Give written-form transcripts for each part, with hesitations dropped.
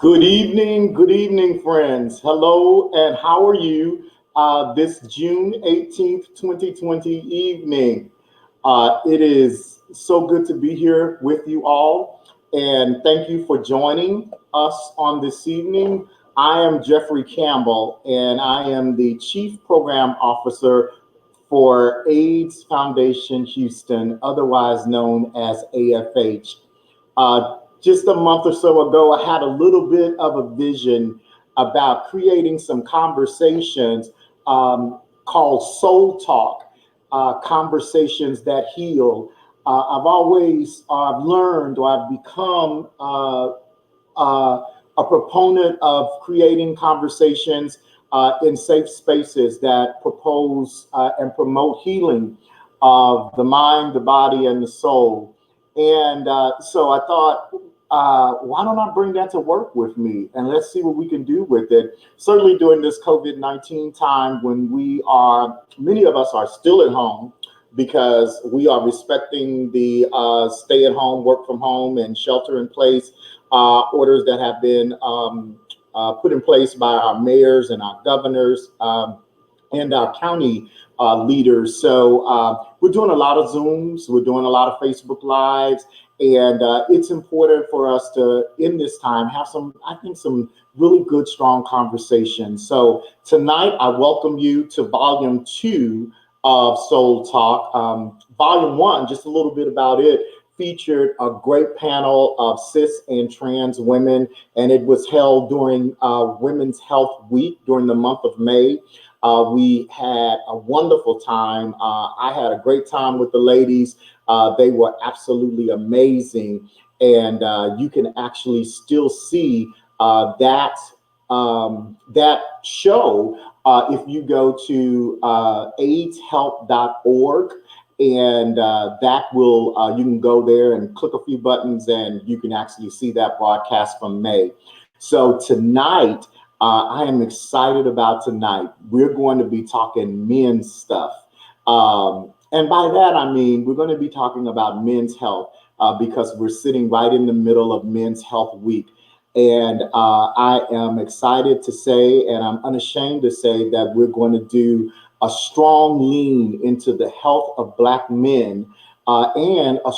Good evening, friends. Hello, and how are you this June 18th, 2020 evening? It is so good to be here with you all, and thank you for joining us on this evening. I am Jeffrey Campbell, and I am the Chief Program Officer for AIDS Foundation Houston, otherwise known as AFH. Just a month or so ago, I had a little bit of a vision about creating some conversations called Soul Talk, conversations that heal. I've learned or I've become a proponent of creating conversations in safe spaces that propose and promote healing of the mind, the body, and the soul. And so I thought, why don't I bring that to work with me and let's see what we can do with it. Certainly during this COVID-19 time when many of us are still at home because we are respecting the stay at home, work from home, and shelter in place orders that have been put in place by our mayors and our governors and our county leaders. So we're doing a lot of Zooms, we're doing a lot of Facebook Lives, and it's important for us to, in this time, have some really good, strong conversations. So tonight, I welcome you to Volume 2 of Soul Talk. Volume 1, just a little bit about it, featured a great panel of cis and trans women, and it was held during Women's Health Week during the month of May. We had a wonderful time. I had a great time with the ladies. They were absolutely amazing. And you can actually still see that show if you go to aidshelp.org. And that will, you can go there and click a few buttons and you can actually see that broadcast from May. So tonight, I am excited about tonight. We're going to be talking men's stuff. And by that, I mean, we're going to be talking about men's health because we're sitting right in the middle of Men's Health Week. And I am excited to say, and I'm unashamed to say that we're going to do a strong lean into the health of Black men and a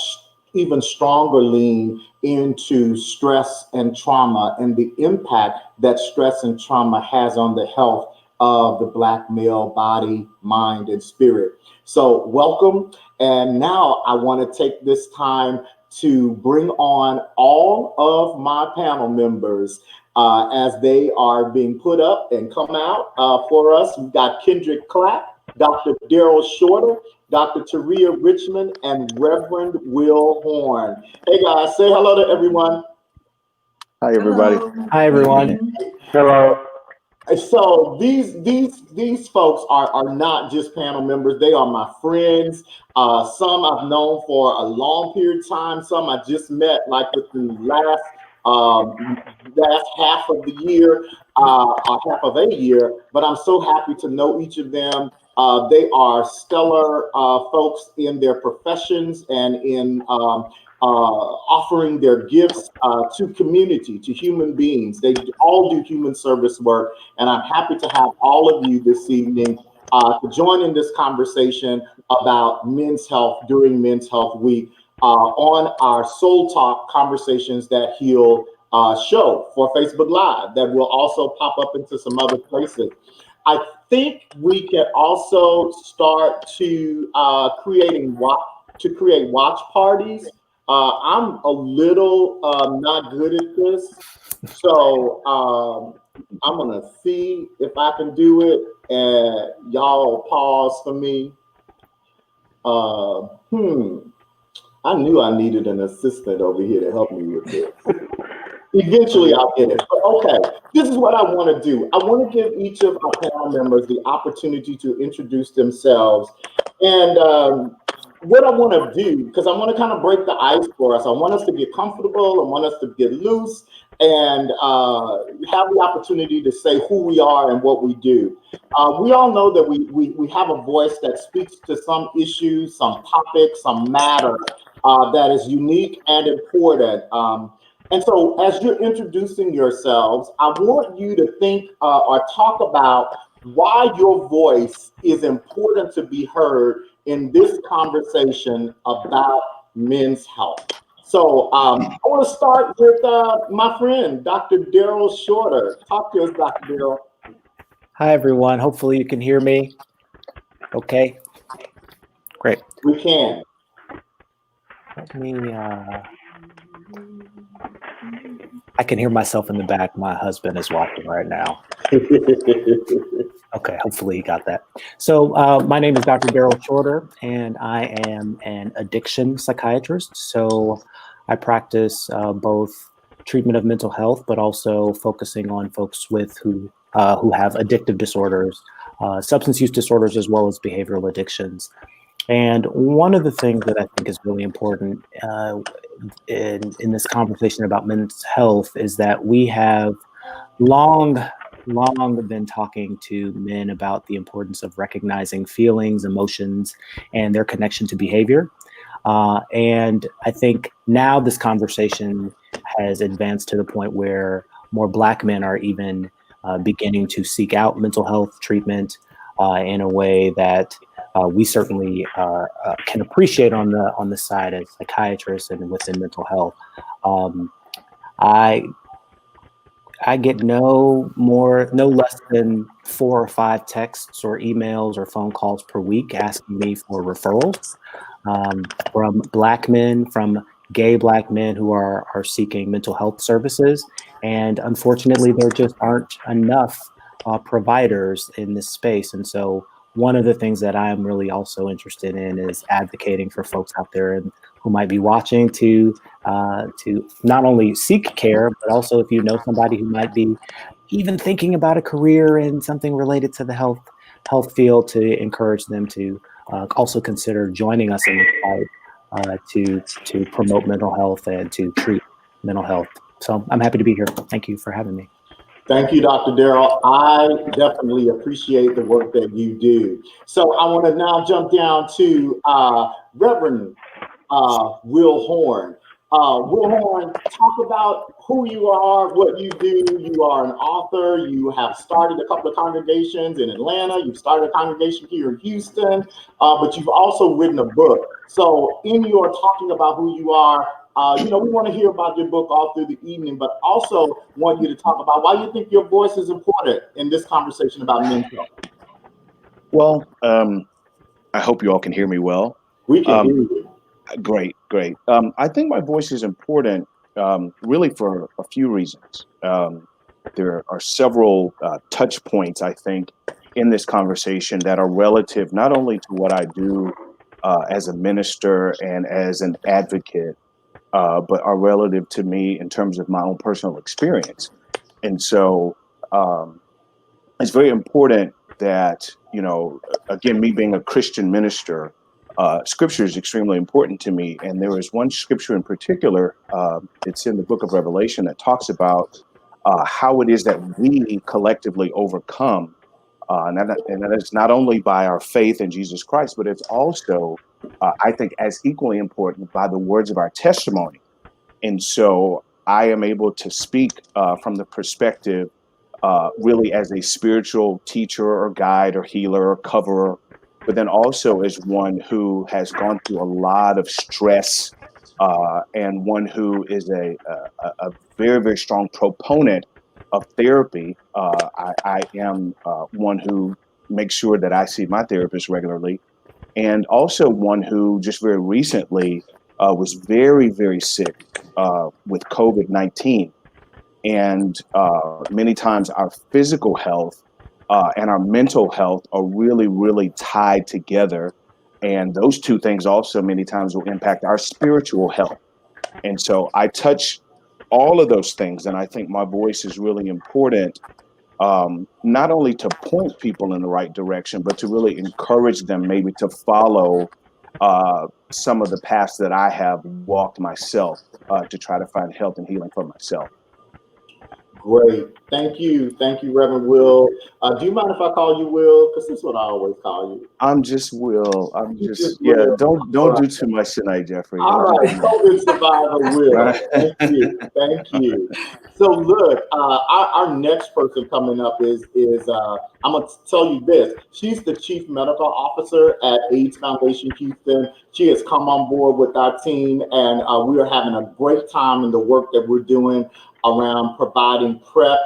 even stronger lean into stress and trauma and the impact that stress and trauma has on the health of the Black male body, mind, and spirit. So welcome. And now I want to take this time to bring on all of my panel members as they are being put up and come out for us. We've got Kendrick Clack, Dr. Daryl Shorter, Dr. Taria Richmond, and Reverend Will Horn. Hey guys, say hello to everyone. Hi everybody. Hello. Hi everyone. Hello. So these folks are not just panel members, they are my friends. Some I've known for a long period of time, some I just met like within the last half of the year, half of a year, but I'm so happy to know each of them. They are stellar folks in their professions and in offering their gifts to community, to human beings. They all do human service work, and I'm happy to have all of you this evening to join in this conversation about men's health during Men's Health Week on our Soul Talk Conversations That Heal show for Facebook Live that will also pop up into some other places. I think we can also start to create watch parties. I'm a little not good at this, so I'm gonna see if I can do it, and y'all pause for me. I knew I needed an assistant over here to help me with this. Eventually I'll get it. But okay, this is what I want to do. I want to give each of our panel members the opportunity to introduce themselves. And what I want to do, because I want to kind of break the ice for us, I want us to get comfortable, I want us to get loose and have the opportunity to say who we are and what we do. We all know that we have a voice that speaks to some issues, some topics, some matter that is unique and important. And so, as you're introducing yourselves, I want you to think or talk about why your voice is important to be heard in this conversation about men's health. So, I want to start with my friend, Dr. Daryl Shorter. Talk to us, Dr. Daryl. Hi, everyone. Hopefully you can hear me. Okay, great. We can. Let me, I can hear myself in the back. My husband is watching right now. Okay, hopefully you got that. So my name is Dr. Daryl Shorter, and I am an addiction psychiatrist. So I practice both treatment of mental health, but also focusing on folks who have addictive disorders, substance use disorders, as well as behavioral addictions. And one of the things that I think is really important in this conversation about men's health is that we have long been talking to men about the importance of recognizing feelings, emotions, and their connection to behavior. And I think now this conversation has advanced to the point where more Black men are even beginning to seek out mental health treatment in a way that we certainly can appreciate on the side as psychiatrists and within mental health. I I get no less than 4 or 5 texts or emails or phone calls per week asking me for referrals from Black men, from gay Black men who are seeking mental health services. And unfortunately, there just aren't enough providers in this space. And so one of the things that I'm really also interested in is advocating for folks out there and who might be watching to not only seek care, but also if you know somebody who might be even thinking about a career in something related to the health field, to encourage them to also consider joining us in this fight to promote mental health and to treat mental health. So I'm happy to be here. Thank you for having me. Thank you, Dr. Darrell. I definitely appreciate the work that you do. So I want to now jump down to Reverend Will Horn. Will Horn, talk about who you are, what you do. You are an author. You have started a couple of congregations in Atlanta. You've started a congregation here in Houston, but you've also written a book. So in your talking about who you are, we want to hear about your book all through the evening, but also want you to talk about why you think your voice is important in this conversation about men's health. Well, I hope you all can hear me well. We can hear you. Great. I think my voice is important really for a few reasons. There are several touch points, I think, in this conversation that are relative not only to what I do as a minister and as an advocate, but are relative to me in terms of my own personal experience. And so it's very important that, again, me being a Christian minister, scripture is extremely important to me. And there is one scripture in particular, it's in the book of Revelation, that talks about how it is that we collectively overcome. And that is not only by our faith in Jesus Christ, but it's also, I think, as equally important by the words of our testimony. And so I am able to speak from the perspective really as a spiritual teacher or guide or healer or coverer, but then also as one who has gone through a lot of stress and one who is a very, very strong proponent of therapy. I am one who makes sure that I see my therapist regularly, and also one who just very recently was very, very sick with COVID-19. And many times our physical health and our mental health are really, really tied together. And those two things also many times will impact our spiritual health. And so I touch all of those things. And I think my voice is really important, not only to point people in the right direction, but to really encourage them maybe to follow some of the paths that I have walked myself to try to find health and healing for myself. Great. Thank you. Thank you, Reverend Will. Do you mind if I call you Will? Because that's what I always call you. I'm just Will. You just Yeah. Will. Don't All do right. too much tonight, Jeffrey. All Don't do right. too COVID survivor Will. much. Thank you. Thank you. So look, our next person coming up is I'm gonna tell you this. She's the chief medical officer at AIDS Foundation Houston. She has come on board with our team, and we are having a great time in the work that we're doing around providing PrEP,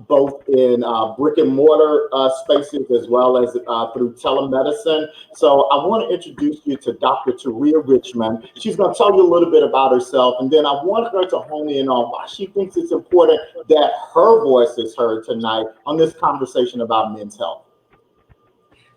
both in brick and mortar spaces as well as through telemedicine. So I want to introduce you to Dr. Taria Richmond. She's going to tell you a little bit about herself, and then I want her to hone in on why she thinks it's important that her voice is heard tonight on this conversation about men's health.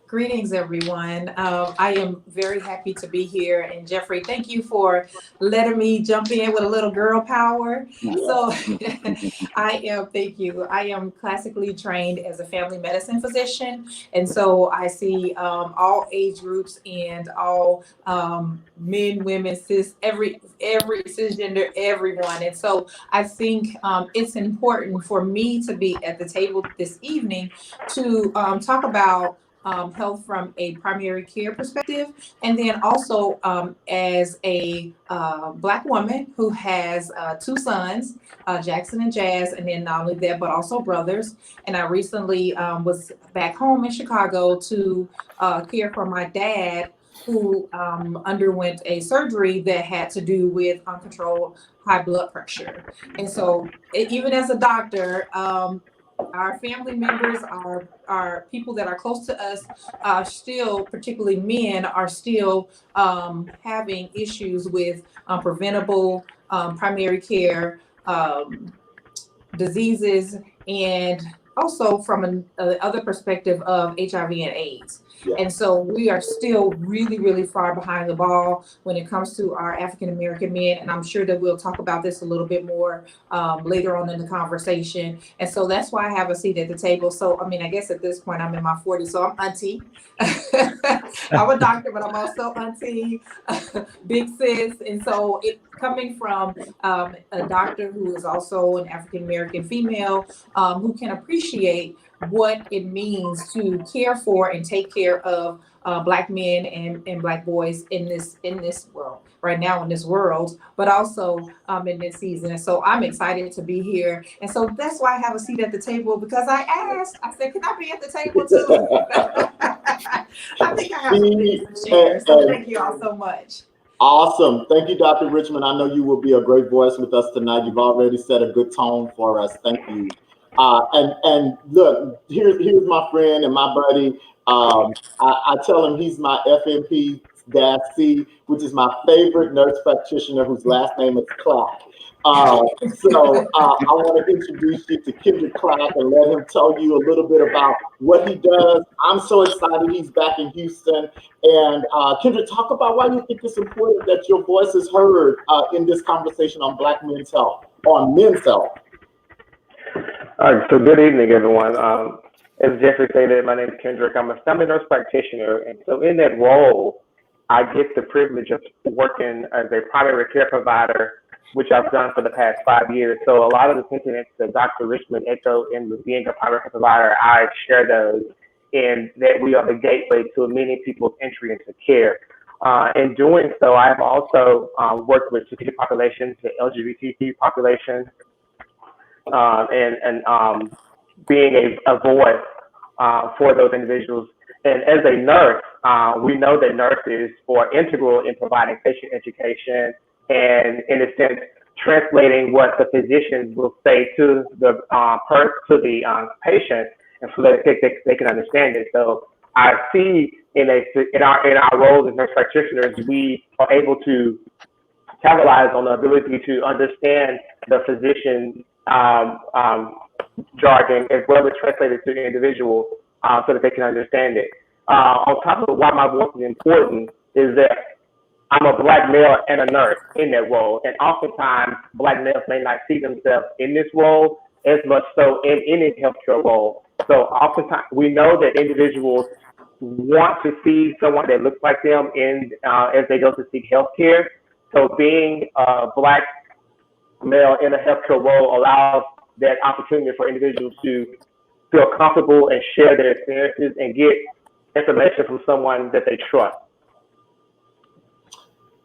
Greetings, everyone. I am very happy to be here. And Jeffrey, thank you for letting me jump in with a little girl power. So thank you. I am classically trained as a family medicine physician. And so I see all age groups and all men, women, cis, every cisgender, everyone. And so I think it's important for me to be at the table this evening to talk about health from a primary care perspective, and then also as a Black woman who has two sons, Jackson and Jazz, and then not only that, but also brothers. And I recently was back home in Chicago to care for my dad, who underwent a surgery that had to do with uncontrolled high blood pressure. And so even as a doctor, our family members, our people that are close to us, still, particularly men, are still having issues with preventable primary care diseases, and also from another perspective of HIV and AIDS. Yeah. And so we are still really, really far behind the ball when it comes to our African-American men. And I'm sure that we'll talk about this a little bit more later on in the conversation. And so that's why I have a seat at the table. So, I mean, I guess at this point I'm in my 40s, so I'm auntie. I'm a doctor, but I'm also auntie, big sis. And so coming from a doctor who is also an African-American female, who can appreciate what it means to care for and take care of Black men and Black boys in this world right now, in this world, but also in this season. And so I'm excited to be here. And so that's why I have a seat at the table, because I said, can I be at the table too? I think I have some things to share. So thank you all so much. Awesome. Thank you, Dr. Richmond. I know you will be a great voice with us tonight. You've already set a good tone for us. Thank you. And look, here's my friend and my buddy. I tell him he's my FNP-C, which is my favorite nurse practitioner whose last name is Clark. I want to introduce you to Kendrick Clark and let him tell you a little bit about what he does. I'm so excited he's back in Houston. And Kendrick, talk about why you think it's important that your voice is heard in this conversation on Black men's health, on men's health. All right, so good evening, everyone. As Jeffrey stated, my name is Kendrick. I'm a family nurse practitioner, and so in that role, I get the privilege of working as a primary care provider, which I've done for the past 5 years. So a lot of the sentiments that Dr. Richmond echoed in being a primary care provider, I share those, in that we are the gateway to many people's entry into care. In doing so, I have also worked with strategic populations, the LGBTQ population, and being a voice for those individuals. And as a nurse, we know that nurses are integral in providing patient education and, in a sense, translating what the physicians will say to the patient, and so that they can understand it. So I see in our roles as nurse practitioners, we are able to capitalize on the ability to understand the physician jargon as well as translate it to the individual so that they can understand it. On top of why my voice is important is that I'm a Black male and a nurse in that role, and oftentimes Black males may not see themselves in this role as much so in any healthcare role. So oftentimes we know that individuals want to see someone that looks like them as they go to seek healthcare. So being a Black male in a healthcare role allows that opportunity for individuals to feel comfortable and share their experiences and get information from someone that they trust.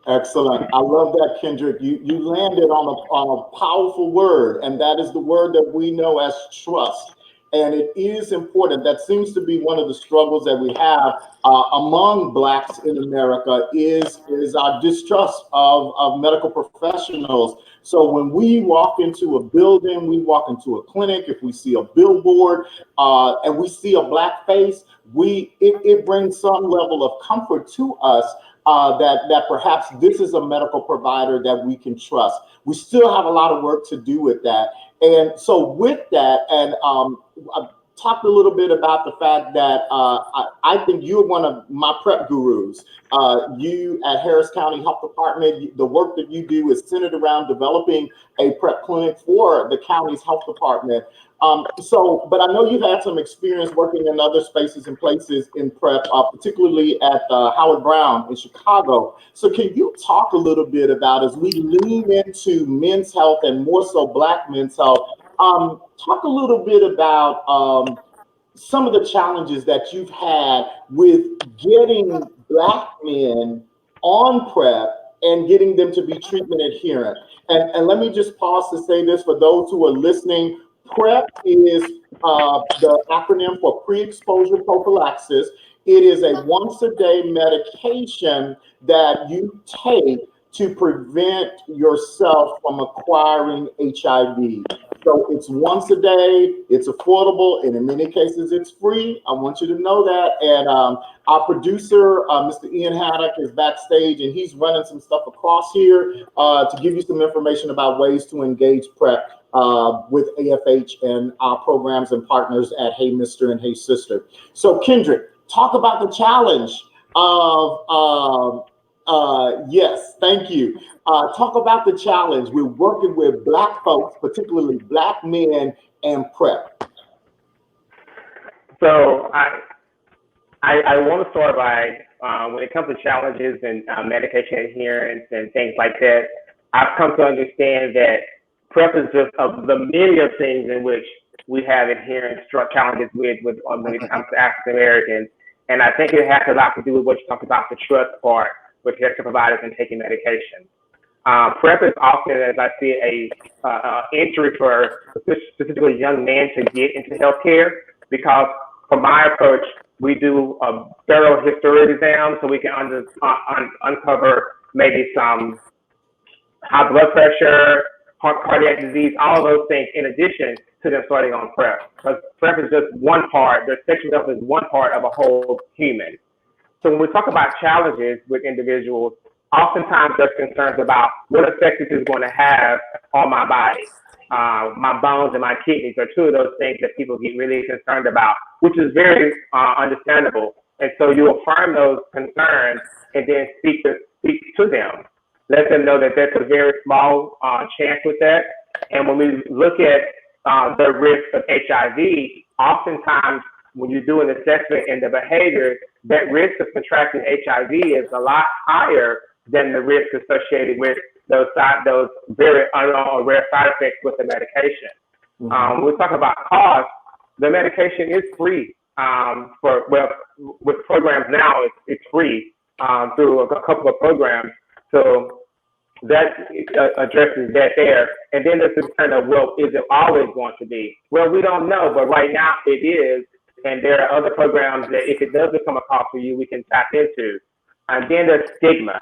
Excellent. I love that, Kendrick. You landed on a powerful word, and that is the word that we know as trust. And it is important. That seems to be one of the struggles that we have among Blacks in America is our distrust of medical professionals. So when we walk into a building, we walk into a clinic, if we see a billboard and we see a Black face, it brings some level of comfort to us that perhaps this is a medical provider that we can trust. We still have a lot of work to do with that. And so with that, and I talked a little bit about the fact that I think you're one of my prep gurus. You at Harris County Health Department, the work that you do is centered around developing a prep clinic for the county's health department. But I know you've had some experience working in other spaces and places in prep, particularly at Howard Brown in Chicago. So can you talk a little bit about, as we lean into men's health and more so Black men's health, talk a little bit about some of the challenges that you've had with getting Black men on prep and getting them to be treatment adherent. And let me just pause to say this for those who are listening. PrEP is the acronym for pre-exposure prophylaxis. It is a once-a-day medication that you take to prevent yourself from acquiring HIV. So it's once a day, it's affordable, and in many cases it's free. I want you to know that. And our producer, Mr. Ian Haddock, is backstage, and he's running some stuff across here to give you some information about ways to engage PrEP with AFH and our programs and partners at Hey Mister and Hey Sister. So Kendrick, talk about the challenge of, yes, thank you. Talk about the challenge with working with Black folks, particularly Black men, and PrEP. So I want to start by, when it comes to challenges and medication adherence and things like that, I've come to understand that PrEP is just of the many of things in which we have adherence challenges with when it comes to African Americans. And I think it has a lot to do with what you talked about, the trust part with healthcare providers and taking medication. PrEP is often, as I see, a entry for specifically young men to get into healthcare, because from my approach, we do a thorough history exam so we can uncover maybe some high blood pressure, cardiac disease, all of those things, in addition to them starting on PrEP. Because PrEP is just one part, their sexual health is one part of a whole human. So when we talk about challenges with individuals, oftentimes there's concerns about what effect this is going to have on my body. My bones and my kidneys are two of those things that people get really concerned about, which is very understandable. And so you affirm those concerns and then speak to them. Let them know that there's a very small chance with that. And when we look at the risk of HIV, oftentimes when you do an assessment in the behavior, that risk of contracting HIV is a lot higher than the risk associated with those very rare side effects with the medication. Mm-hmm. When we talk about cost, the medication is free. With programs now, it's free through a couple of programs. So that addresses that there. And then there's this kind of, well, is it always going to be? Well, we don't know, but right now it is. And there are other programs that if it does become a cost for you, we can tap into. And then there's stigma.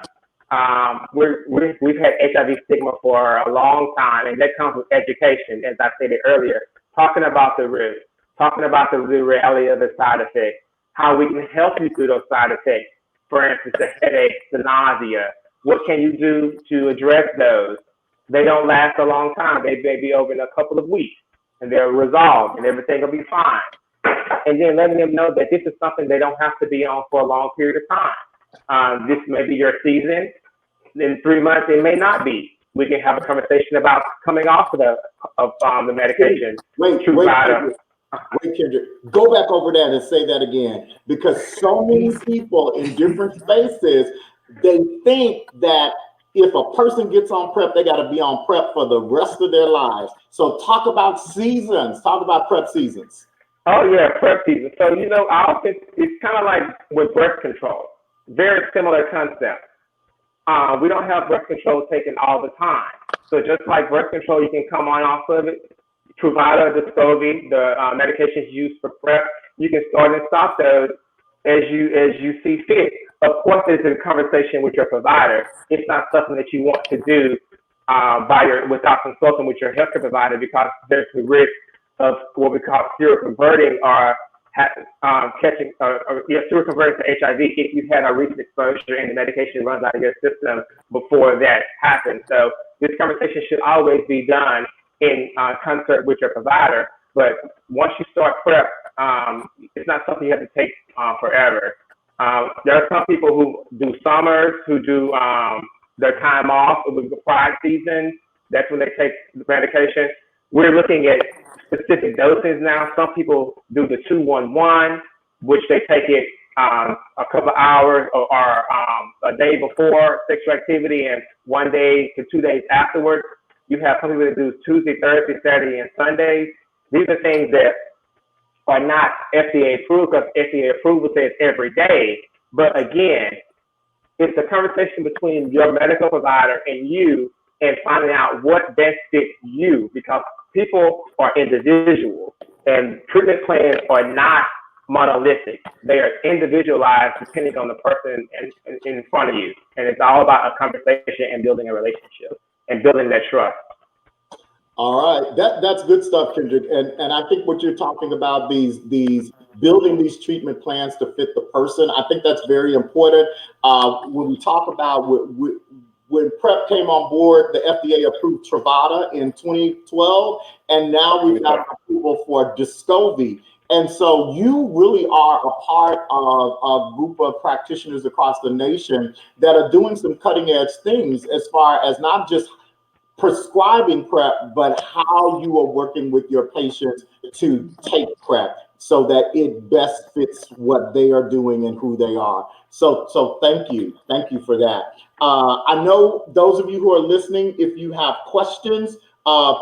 We've had HIV stigma for a long time, and that comes with education, as I stated earlier, talking about the risk, talking about the reality of the side effects, how we can help you through those side effects. For instance, the headache, the nausea. What can you do to address those? They don't last a long time. They may be over in a couple of weeks, and they're resolved, and everything will be fine. And then letting them know that this is something they don't have to be on for a long period of time. This may be your season. In 3 months, it may not be. We can have a conversation about coming off of the medication. Wait, Kendrick, go back over that and say that again, because so many people in different spaces, they think that if a person gets on PrEP, they got to be on PrEP for the rest of their lives. So talk about seasons. Talk about PrEP seasons. Oh yeah, PrEP season. So I often it's kind of like with birth control, very similar concept. We don't have birth control taken all the time. So just like birth control, you can come on off of it. Truvada, Descovy, the medications used for PrEP, you can start and stop those as you see fit. Of course, it's a conversation with your provider. It's not something that you want to do without consulting with your healthcare provider, because there's the risk of what we call seroconverting or seroconverting to HIV if you've had a recent exposure and the medication runs out of your system before that happens. So this conversation should always be done in concert with your provider. But once you start PrEP, it's not something you have to take forever. There are some people who do summers, who do their time off with the pride season. That's when they take the medication. We're looking at specific doses now. Some people do the 2-1-1, which they take it a couple of hours or a day before sexual activity and 1 day to 2 days afterwards. You have some people that do Tuesday, Thursday, Saturday, and Sundays. These are things that are not FDA approved, because FDA approval says every day. But again, it's a conversation between your medical provider and you, and finding out what best fits you, because people are individuals and treatment plans are not monolithic. They are individualized depending on the person in front of you. And it's all about a conversation and building a relationship and building that trust. All right, that's good stuff, Kendrick. And I think what you're talking about, these building these treatment plans to fit the person, I think that's very important. When we talk about when PrEP came on board, the FDA approved Truvada in 2012, and now we've got approval for Descovy. And so you really are a part of a group of practitioners across the nation that are doing some cutting edge things as far as not just prescribing PrEP, but how you are working with your patients to take PrEP so that it best fits what they are doing and who they are. So thank you for that. I know those of you who are listening, if you have questions,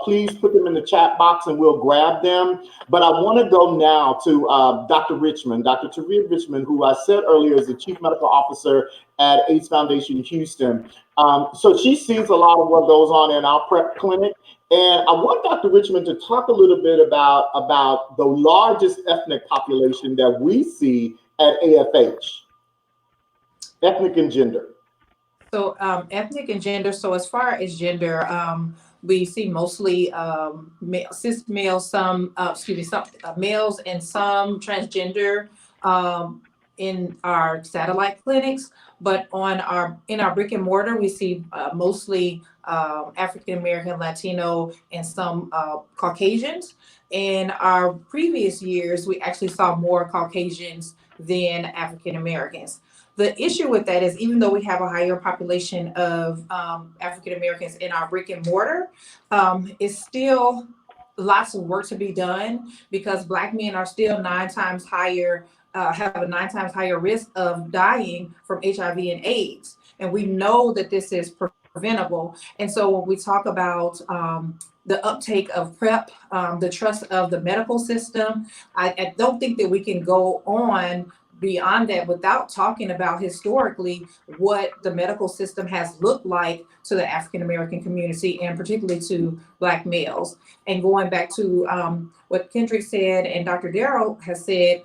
please put them in the chat box and we'll grab them. But I want to go now to Dr. Richmond, Dr. Taria Richmond, who I said earlier is the Chief Medical Officer at AIDS Foundation Houston. So she sees a lot of what goes on in our PrEP clinic. And I want Dr. Richmond to talk a little bit about the largest ethnic population that we see at AFH, ethnic and gender. So ethnic and gender. So as far as gender, we see mostly cis males, some males and some transgender in our satellite clinics. But in our brick and mortar, we see mostly African American, Latino, and some Caucasians. In our previous years, we actually saw more Caucasians than African Americans. The issue with that is, even though we have a higher population of African Americans in our brick and mortar, it's still lots of work to be done, because Black men are still 9 times higher, have a 9 times higher risk of dying from HIV and AIDS. And we know that this is preventable. And so when we talk about the uptake of PrEP, the trust of the medical system, I don't think that we can go on beyond that without talking about historically what the medical system has looked like to the African American community, and particularly to Black males. And going back to what Kendrick said and Dr. Darrell has said,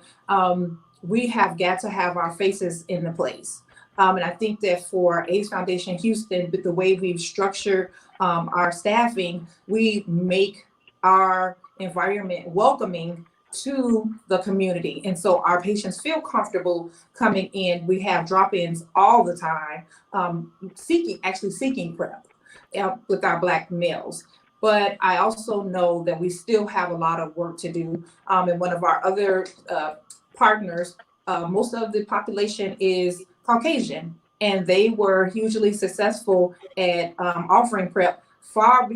we have got to have our faces in the place. And I think that for AIDS Foundation Houston, with the way we've structured our staffing, we make our environment welcoming to the community. And so our patients feel comfortable coming in. We have drop-ins all the time, seeking PrEP with our Black males. But I also know that we still have a lot of work to do. And one of our other partners, most of the population is Caucasian, and they were hugely successful at offering PrEP far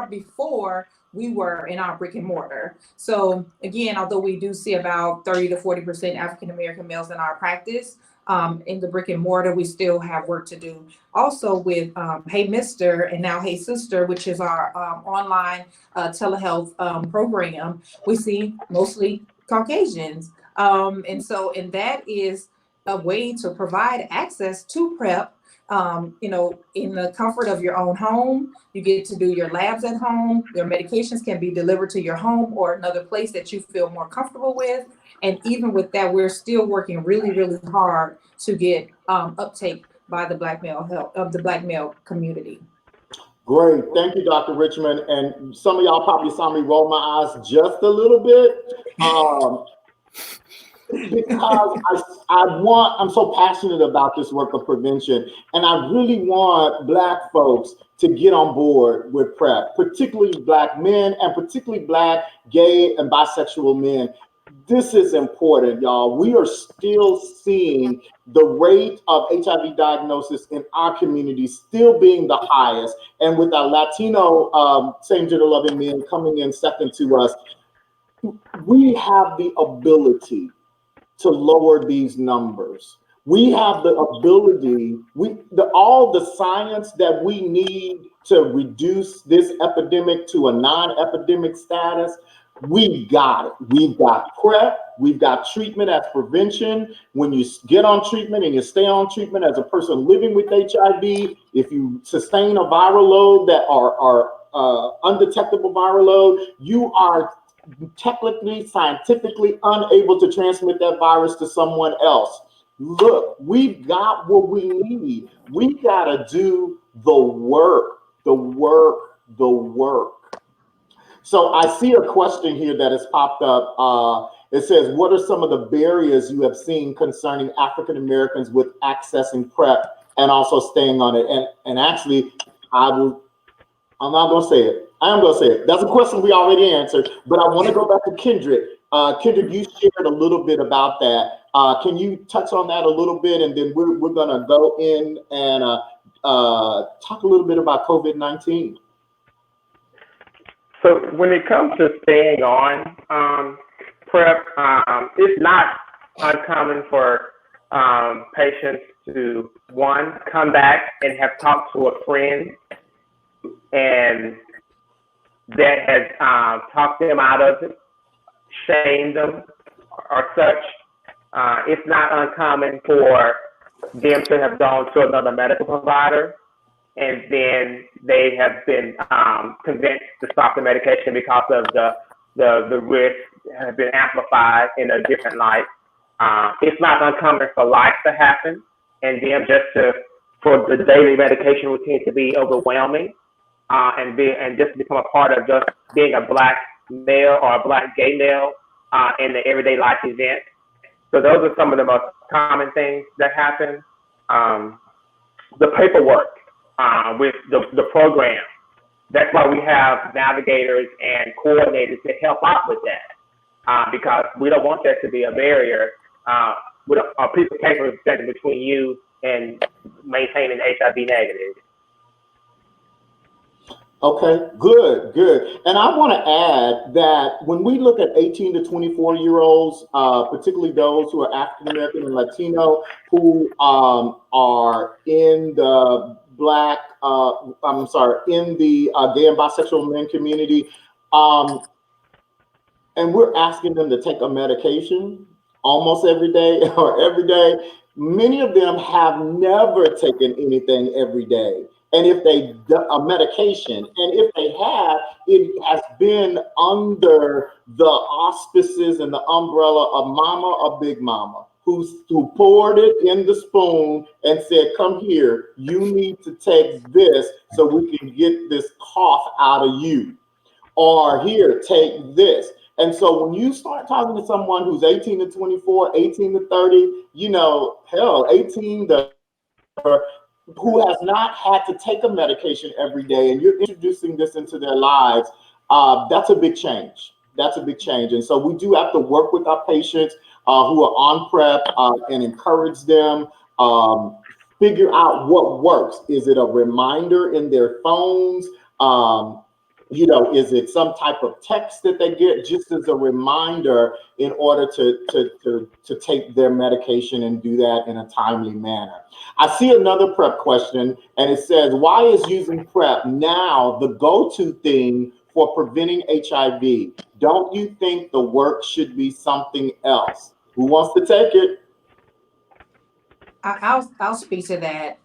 before we were in our brick and mortar. So again, although we do see about 30 to 40% African American males in our practice, in the brick and mortar, we still have work to do. Also with Hey Mister and now Hey Sister, which is our online telehealth program, we see mostly Caucasians. And that is a way to provide access to PrEP, in the comfort of your own home. You get to do your labs at home. Your medications can be delivered to your home or another place that you feel more comfortable with. And even with that, we're still working really, really hard to get uptake by the Black male community. Great. Thank you, Dr. Richmond. And some of y'all probably saw me roll my eyes just a little bit. Because I'm so passionate about this work of prevention, and I really want Black folks to get on board with PrEP, particularly Black men and particularly Black, gay, and bisexual men. This is important, y'all. We are still seeing the rate of HIV diagnosis in our community still being the highest, and with our Latino same-gender loving men coming in second to us, we have the ability to lower these numbers. We have the ability, all the science that we need to reduce this epidemic to a non-epidemic status, we got it. We've got PrEP, we've got treatment as prevention. When you get on treatment and you stay on treatment as a person living with HIV, if you sustain a viral load that are undetectable viral load, you are technically, scientifically unable to transmit that virus to someone else. Look, we've got what we need. We gotta do the work. So I see a question here that has popped up. It says, what are some of the barriers you have seen concerning African Americans with accessing PrEP and also staying on it? And actually, I'm not gonna say it. I am gonna say it. That's a question we already answered, but I want to go back to Kendrick. Kendrick, you shared a little bit about that. Can you touch on that a little bit, and then we're gonna go in and talk a little bit about COVID-19. So when it comes to staying on PrEP, it's not uncommon for patients to, one, come back and have talked to a friend and that has talked them out of it, shamed them or such. It's not uncommon for them to have gone to another medical provider and then they have been convinced to stop the medication because of the risk has been amplified in a different light. It's not uncommon for life to happen and them for the daily medication routine to be overwhelming. And just become a part of just being a Black male or a Black gay male in the everyday life event. So those are some of the most common things that happen. The paperwork with the program. That's why we have navigators and coordinators to help out with that because we don't want that to be a barrier. With a piece of paper standing between you and maintaining HIV negative. Okay, good. And I want to add that when we look at 18 to 24-year-olds, particularly those who are African American and Latino, who are in the in the gay and bisexual men community, and we're asking them to take a medication almost every day or every day. Many of them have never taken anything every day. And if they a medication, and if they have, it has been under the auspices and the umbrella of mama or big mama, who poured it in the spoon and said, come here, you need to take this so we can get this cough out of you. Or here, take this. And so when you start talking to someone who's 18 to 24, 18 to 30, 18 to who has not had to take a medication every day, and you're introducing this into their lives, that's a big change. That's a big change. And so we do have to work with our patients who are on PrEP and encourage them, figure out what works. Is it a reminder in their phones? Is it some type of text that they get just as a reminder in order to take their medication and do that in a timely manner? I see another PrEP question, and it says, why is using PrEP now the go-to thing for preventing HIV? Don't you think the work should be something else? Who wants to take it? I'll speak to that.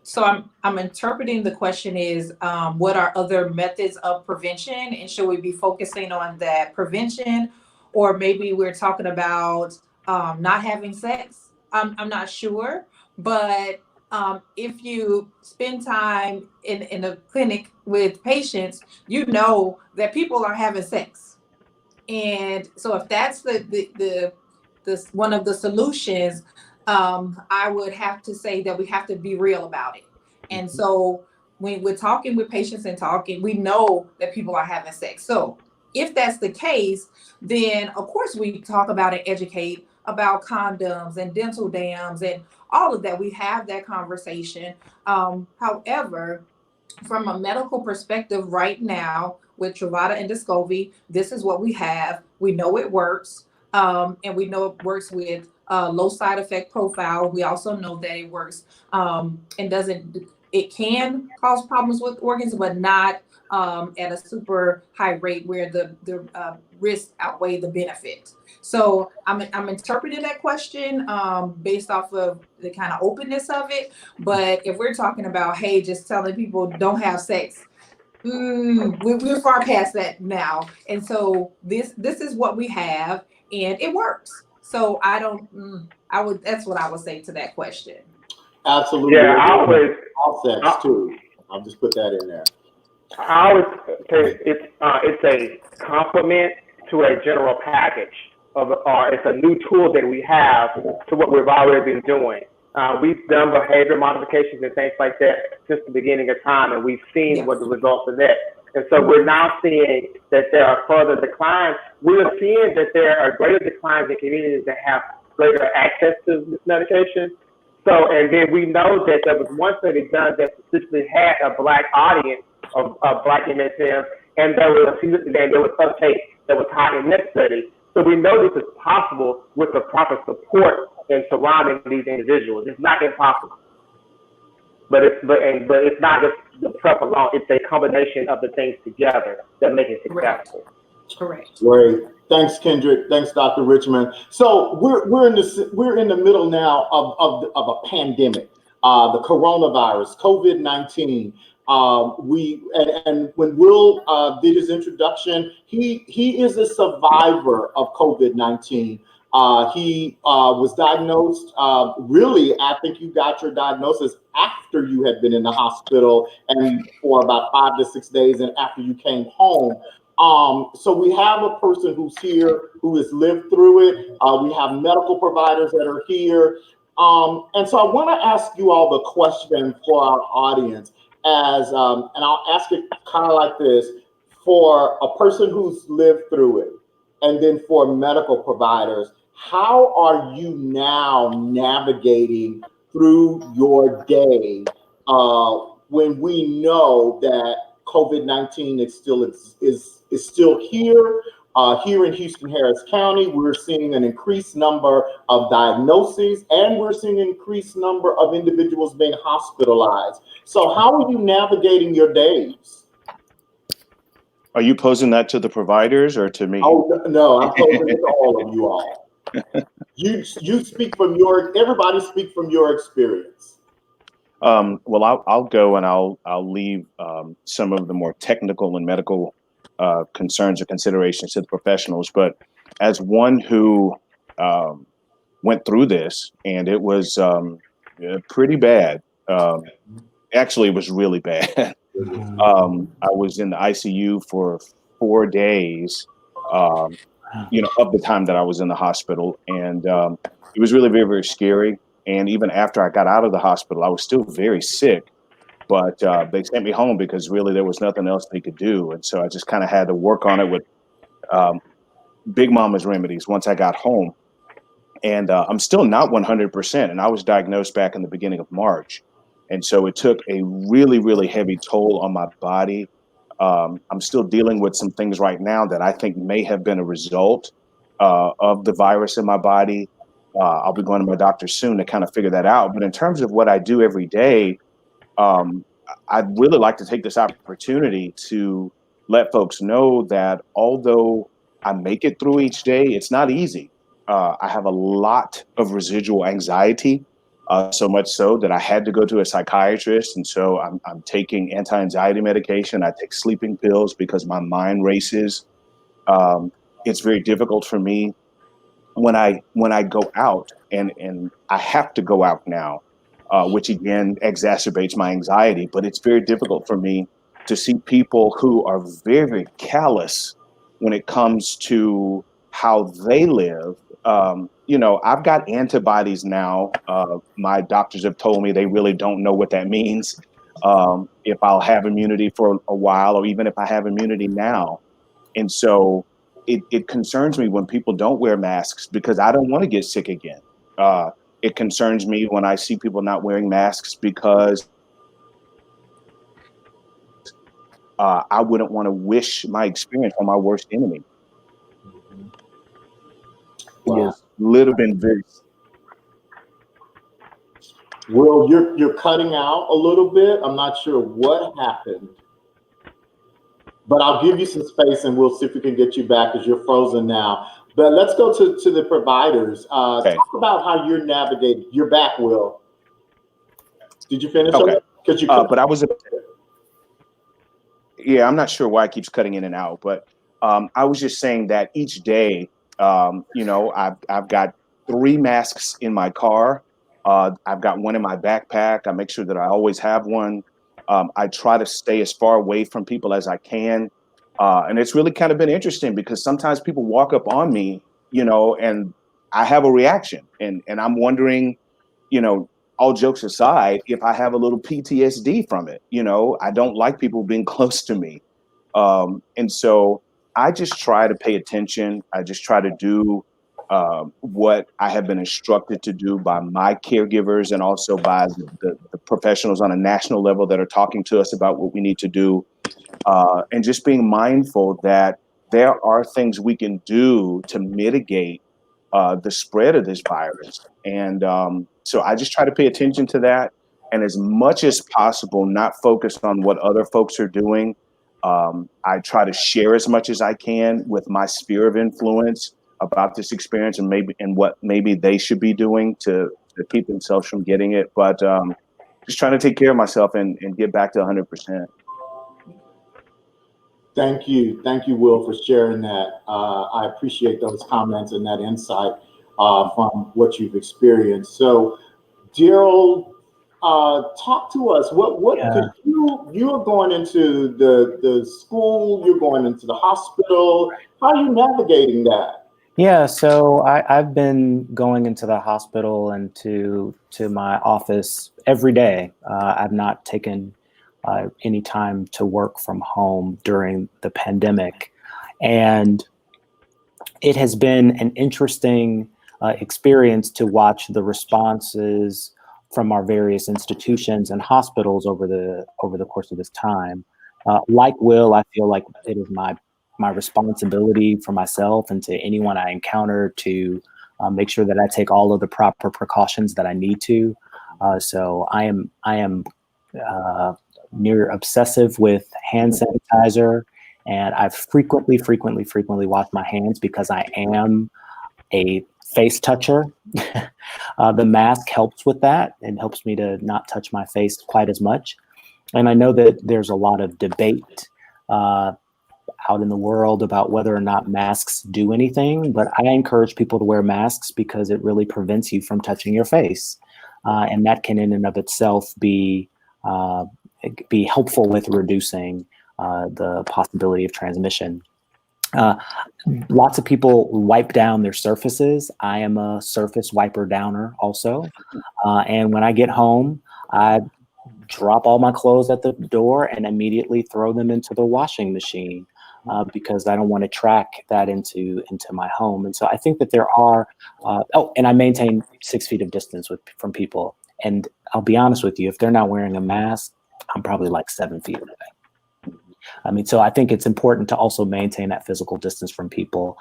So I'm interpreting the question is, what are other methods of prevention, and should we be focusing on that prevention, or maybe we're talking about not having sex? I'm not sure, but if you spend time in a clinic with patients, you know that people are having sex, and so if that's the one of the solutions, I would have to say that we have to be real about it. And so when we're talking with patients and talking, we know that people are having sex. So if that's the case, then of course we talk about and educate about condoms and dental dams and all of that. We have that conversation. However, from a medical perspective right now with Truvada and Descovy, this is what we have. We know it works. And we know it works with low side effect profile. We also know that it works and it can cause problems with organs, but not at a super high rate where the risks outweigh the benefit. So I'm interpreting that question based off of the kind of openness of it. But if we're talking about, hey, just telling people don't have sex, we're far past that now. And so this is what we have, and it works. So that's what I would say to that question. Absolutely. Yeah, I always all sex too. I'll just put that in there. I always say it's a complement to a general package it's a new tool that we have to what we've already been doing. We've done behavior modifications and things like that since the beginning of time, and we've seen what the results of that. And so we're now seeing that there are further declines. We're seeing that there are greater declines in communities that have greater access to this medication. So, and then we know that there was one study done that specifically had a Black audience of Black MSMs, and there was uptake that was high in that study. So we know this is possible with the proper support and surrounding these individuals. It's not impossible, but it's not just the PrEP alone. It's a combination of the things together that make it successful. Correct. Great. Thanks, Kendrick. Thanks, Dr. Richmond. So we're in the middle now of a pandemic, the coronavirus, COVID-19. And when Will did his introduction, he is a survivor of COVID-19. He was diagnosed, really, I think you got your diagnosis after you had been in the hospital and for about 5 to 6 days and after you came home. So we have a person who's here who has lived through it. We have medical providers that are here. And so I want to ask you all the question for our audience and I'll ask it kind of like this: for a person who's lived through it, and then for medical providers, how are you now navigating through your day when we know that COVID-19 is still here? Here in Houston Harris County, we're seeing an increased number of diagnoses, and we're seeing an increased number of individuals being hospitalized. So how are you navigating your days? Are you posing that to the providers or to me? Oh, no, I'm posing it to all of you all. You speak from everybody speak from your experience. Well, I'll go and I'll leave some of the more technical and medical concerns or considerations to the professionals. But as one who went through this, and it was pretty bad. Actually, it was really bad. I was in the ICU for 4 days, of the time that I was in the hospital. And it was really very, very scary. And even after I got out of the hospital, I was still very sick. But they sent me home because really there was nothing else they could do. And so I just kind of had to work on it with Big Mama's remedies once I got home. And I'm still not 100%. And I was diagnosed back in the beginning of March. And so it took a really, really heavy toll on my body I'm still dealing with some things right now that I think may have been a result of the virus in my body. I'll be going to my doctor soon to kind of figure that out. But in terms of what I do every day, I'd really like to take this opportunity to let folks know that although I make it through each day, it's not easy. I have a lot of residual anxiety, so much so that I had to go to a psychiatrist. And so I'm taking anti-anxiety medication. I take sleeping pills because my mind races. It's very difficult for me when I go out, and I have to go out now, which again exacerbates my anxiety. But it's very difficult for me to see people who are very, very callous when it comes to how they live. I've got antibodies now. My doctors have told me they really don't know what that means. If I'll have immunity for a while, or even if I have immunity now. And so it concerns me when people don't wear masks because I don't want to get sick again. It concerns me when I see people not wearing masks because I wouldn't want to wish my experience on my worst enemy. Wow. It's little been very. Will, you're cutting out a little bit. I'm not sure what happened, but I'll give you some space and we'll see if we can get you back because you're frozen now. But let's go to the providers. Okay. Talk about how you're navigating. You're back, Will. Did you finish? Okay. Because you But I was. Yeah, I'm not sure why it keeps cutting in and out, but I was just saying that each day, I've got 3 masks in my car. I've got one in my backpack. I make sure that I always have one. I try to stay as far away from people as I can. And it's really kind of been interesting because sometimes people walk up on me, and I have a reaction, and I'm wondering, all jokes aside, if I have a little PTSD from it. I don't like people being close to me. And so I just try to pay attention. I just try to do what I have been instructed to do by my caregivers and also by the professionals on a national level that are talking to us about what we need to do. And just being mindful that there are things we can do to mitigate the spread of this virus. And so I just try to pay attention to that. And as much as possible, not focus on what other folks are doing. I try to share as much as I can with my sphere of influence about this experience and what maybe they should be doing to keep themselves from getting it. But just trying to take care of myself and get back to 100%. Thank you, Will, for sharing that. I appreciate those comments and that insight from what you've experienced. So, Daryl, talk to us. What? Yeah. Because you are going into the school, you're going into the hospital. How are you navigating that? Yeah, so I've been going into the hospital and to my office every day. I've not taken any time to work from home during the pandemic. And it has been an interesting experience to watch the responses from our various institutions and hospitals over the course of this time. Like Will, I feel like it is my responsibility for myself and to anyone I encounter to make sure that I take all of the proper precautions that I need to. So I am near obsessive with hand sanitizer, and I frequently wash my hands because I am a face toucher. The mask helps with that and helps me to not touch my face quite as much. And I know that there's a lot of debate out in the world about whether or not masks do anything, but I encourage people to wear masks because it really prevents you from touching your face. And that can in and of itself be helpful with reducing the possibility of transmission. Lots of people wipe down their surfaces. I am a surface wiper downer also. And when I get home, I drop all my clothes at the door and immediately throw them into the washing machine because I don't want to track that into my home. And so I think that there are, and I maintain 6 feet of distance from people. And I'll be honest with you, if they're not wearing a mask, I'm probably like 7 feet away. I mean, so I think it's important to also maintain that physical distance from people.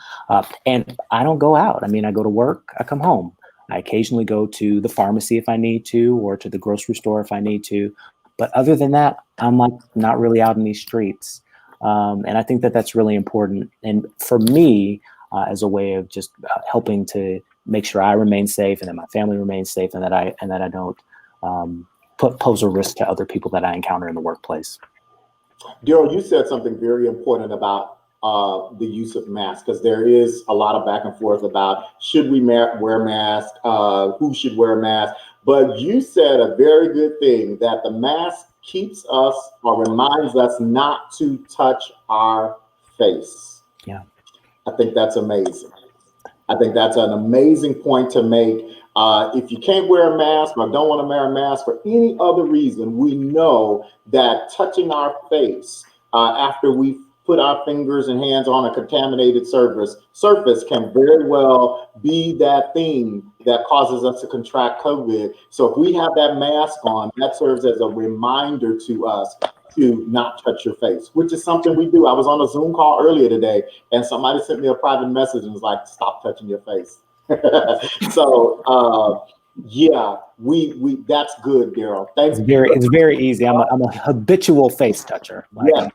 And I don't go out. I mean, I go to work, I come home. I occasionally go to the pharmacy if I need to, or to the grocery store if I need to. But other than that, I'm like not really out in these streets. And I think that that's really important. And for me, as a way of just helping to make sure I remain safe and that my family remains safe and that I don't pose a risk to other people that I encounter in the workplace. Daryl, you said something very important about the use of masks, because there is a lot of back and forth about should we wear masks, who should wear a mask. But you said a very good thing, that the mask keeps us or reminds us not to touch our face. Yeah. I think that's amazing. I think that's an amazing point to make. If you can't wear a mask or don't want to wear a mask for any other reason, we know that touching our face after we put our fingers and hands on a contaminated surface can very well be that thing that causes us to contract COVID. So if we have that mask on, that serves as a reminder to us to not touch your face, which is something we do. I was on a Zoom call earlier today, and somebody sent me a private message and was like, "Stop touching your face." So yeah, we that's good, Daryl. Thanks. It's very easy. I'm a habitual face toucher. Yes.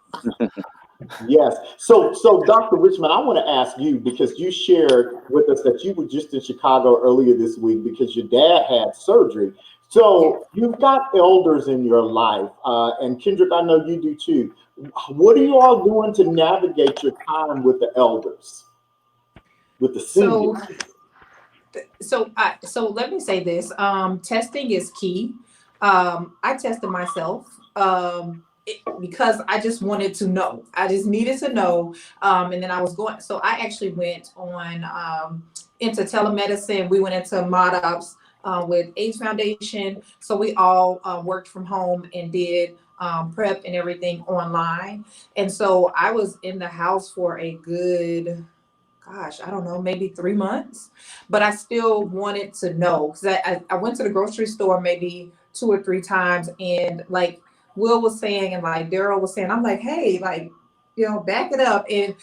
Yes. So Dr. Richmond, I want to ask you, because you shared with us that you were just in Chicago earlier this week because your dad had surgery. So you've got elders in your life, and Kendrick, I know you do too. What are you all doing to navigate your time with the elders, with the seniors? So let me say this. Testing is key. I tested myself because I just wanted to know. I just needed to know. And then I was going. So I actually went on into telemedicine. We went into ModOps with AIDS Foundation. So we all worked from home and did prep and everything online. And so I was in the house for a good, gosh, I don't know, maybe 3 months, but I still wanted to know, because I went to the grocery store maybe 2 or 3 times, and like Will was saying and like Daryl was saying, I'm like, hey, like, back it up. And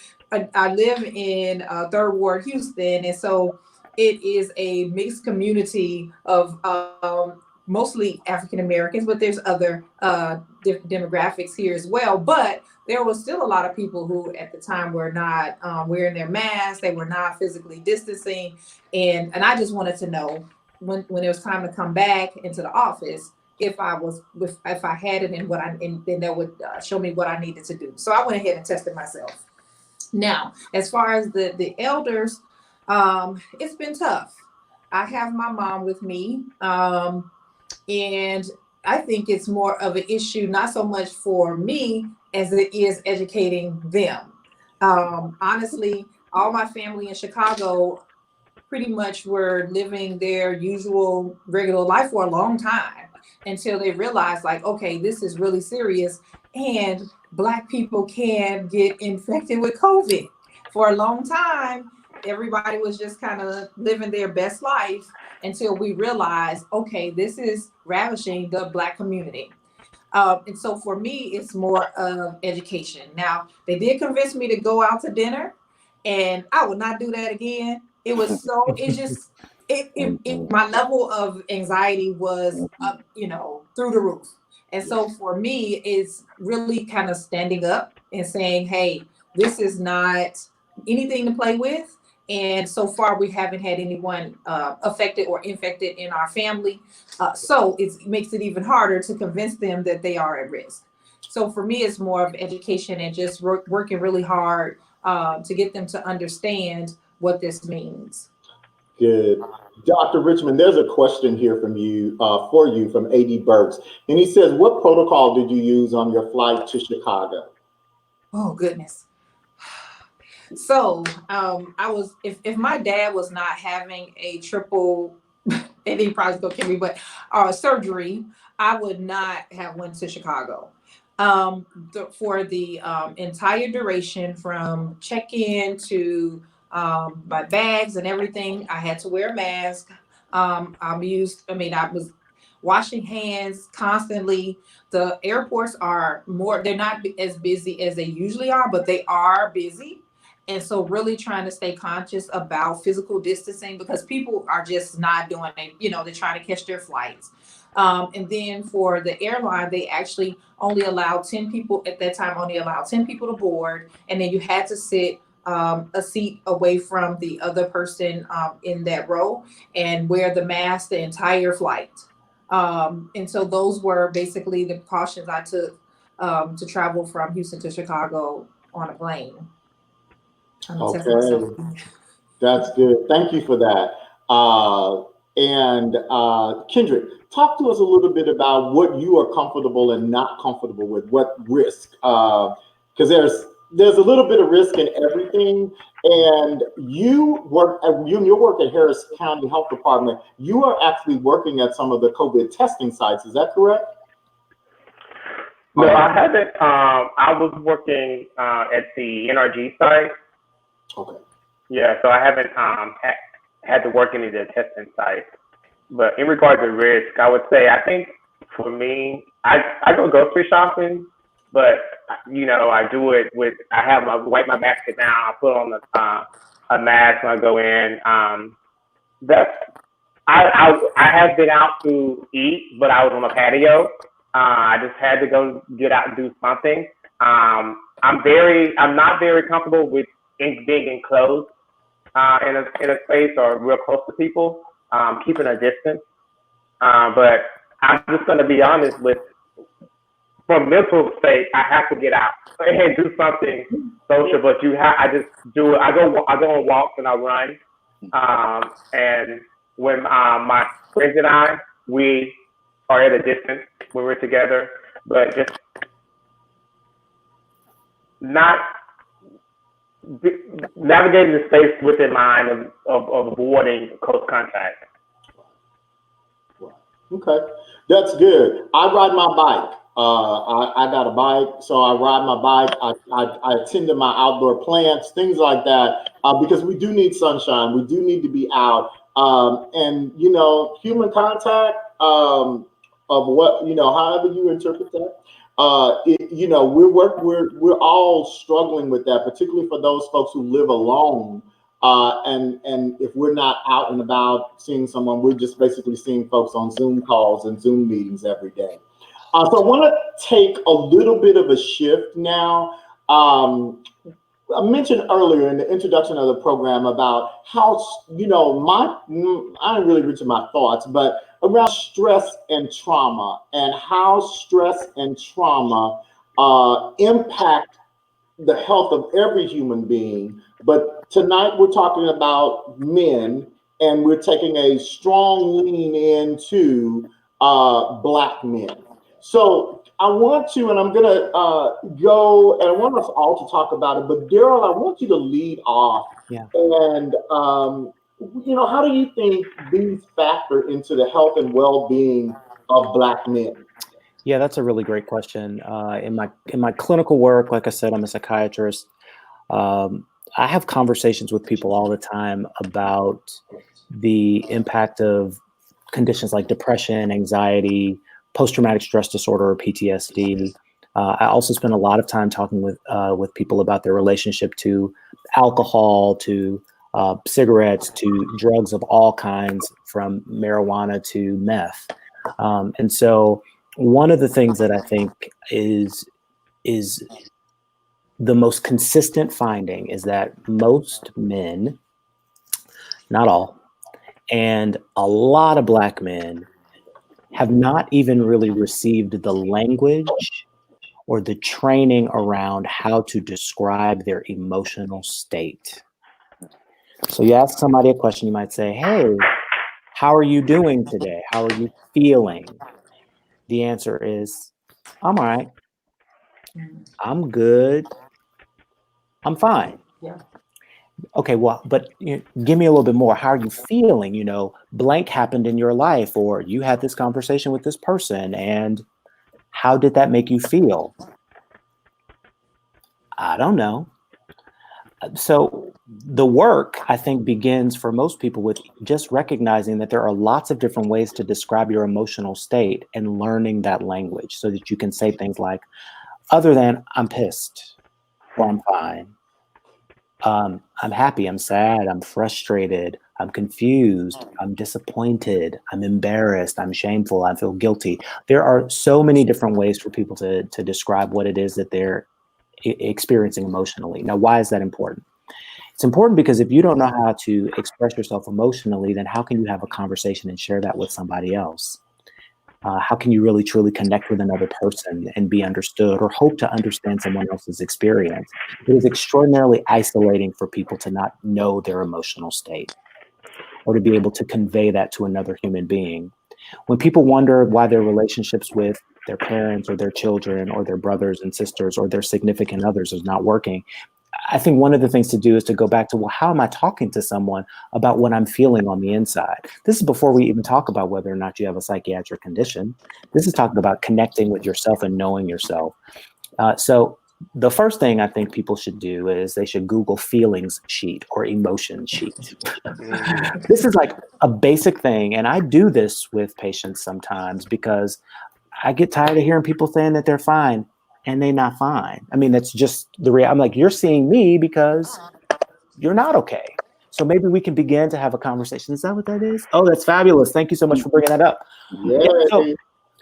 I live in Third Ward, Houston, and so it is a mixed community of mostly African Americans, but there's other demographics here as well. But there was still a lot of people who at the time were not wearing their masks. They were not physically distancing. And I just wanted to know when it was time to come back into the office, if I had it and then that would show me what I needed to do. So I went ahead and tested myself. Now, as far as the elders, it's been tough. I have my mom with me. And I think it's more of an issue, not so much for me as it is educating them. Honestly, all my family in Chicago pretty much were living their usual regular life for a long time until they realized, like, okay, this is really serious, and Black people can get infected with COVID. For a long time, everybody was just kind of living their best life until we realized, okay, this is ravishing the Black community. And so for me, it's more of education. Now, they did convince me to go out to dinner, and I would not do that again. It was so, my level of anxiety was up, through the roof. And so for me, it's really kind of standing up and saying, hey, this is not anything to play with. And so far, we haven't had anyone affected or infected in our family. So it makes it even harder to convince them that they are at risk. So for me, it's more of education and just working really hard to get them to understand what this means. Good. Dr. Richmond, there's a question here from you, for you from AD Burks. And he says, what protocol did you use on your flight to Chicago? Oh, goodness. So I was, if my dad was not having a triple, and he probably still can be, but surgery, I would not have went to Chicago. For the entire duration from check-in to my bags and everything, I had to wear a mask. washing hands constantly. The airports are they're not as busy as they usually are, but they are busy. And so really trying to stay conscious about physical distancing, because people are just not doing it. They're trying to catch their flights. And then for the airline, they actually only allowed 10 people at that time, only allowed 10 people to board. And then you had to sit a seat away from the other person in that row and wear the mask the entire flight. And so those were basically the precautions I took to travel from Houston to Chicago on a plane. Okay, that's good. Thank you for that. And Kendrick, talk to us a little bit about what you are comfortable and not comfortable with, what risk, because there's a little bit of risk in everything. And you in your work at Harris County Health Department, you are actually working at some of the COVID testing sites. Is that correct? No, I haven't. I was working at the NRG site. Okay. Yeah, so I haven't had to work any of the testing sites. But in regard to risk, I would say, I think for me, I go grocery shopping, but I do it with, wipe my basket down, I put on a mask when I go in. I have been out to eat, but I was on a patio. I just had to go get out and do something. I'm not very comfortable with being enclosed in a space or real close to people, keeping a distance. But I'm just going to be honest with, for mental sake, I have to get out and do something social. But I just do it. I go on walks and I run. And when my friends and I, we are at a distance when we're together, but just not navigating the space within mind of avoiding close contact. Okay, that's good. I ride my bike. I got a bike, so I ride my bike. I attend to my outdoor plants, things like that, because we do need sunshine. We do need to be out. And human contact, of what, however you interpret that. We're all struggling with that, particularly for those folks who live alone. And if we're not out and about seeing someone, we're just basically seeing folks on Zoom calls and Zoom meetings every day. So I want to take a little bit of a shift now. I mentioned earlier in the introduction of the program about how, I didn't really reach my thoughts, but around stress and trauma, and how stress and trauma impact the health of every human being. But tonight we're talking about men, and we're taking a strong lean into Black men. So I want to, and I'm going to go, and I want us all to talk about it, but Daryl, I want you to lead off. Yeah. And, how do you think these factor into the health and well-being of Black men? Yeah, that's a really great question. In my clinical work, like I said, I'm a psychiatrist. I have conversations with people all the time about the impact of conditions like depression, anxiety, post-traumatic stress disorder, or PTSD. I also spend a lot of time talking with people about their relationship to alcohol, to cigarettes, to drugs of all kinds, from marijuana to meth. And so one of the things that I think is the most consistent finding is that most men, not all, and a lot of Black men have not even really received the language or the training around how to describe their emotional state. So you ask somebody a question, you might say, hey, how are you doing today? How are you feeling? The answer is, I'm all right. I'm good. I'm fine. Yeah. Okay, well, but give me a little bit more. How are you feeling? Blank happened in your life, or you had this conversation with this person, and how did that make you feel? I don't know. So the work, I think, begins for most people with just recognizing that there are lots of different ways to describe your emotional state and learning that language so that you can say things like, other than I'm pissed or I'm fine. I'm happy, I'm sad, I'm frustrated, I'm confused, I'm disappointed, I'm embarrassed, I'm shameful, I feel guilty. There are so many different ways for people to describe what it is that they're experiencing emotionally. Now, why is that important? It's important because if you don't know how to express yourself emotionally, then how can you have a conversation and share that with somebody else? How can you really truly connect with another person and be understood or hope to understand someone else's experience? It is extraordinarily isolating for people to not know their emotional state or to be able to convey that to another human being. When people wonder why their relationships with their parents or their children or their brothers and sisters or their significant others is not working, I think one of the things to do is to go back to, well, how am I talking to someone about what I'm feeling on the inside? This is before we even talk about whether or not you have a psychiatric condition. This is talking about connecting with yourself and knowing yourself. So the first thing I think people should do is they should Google feelings sheet or emotion sheet. This is like a basic thing. And I do this with patients sometimes because I get tired of hearing people saying that they're fine and they're not fine. I mean, that's just the reality. I'm like, you're seeing me because you're not okay. So maybe we can begin to have a conversation. Is that what that is? Oh, that's fabulous. Thank you so much for bringing that up. Yeah.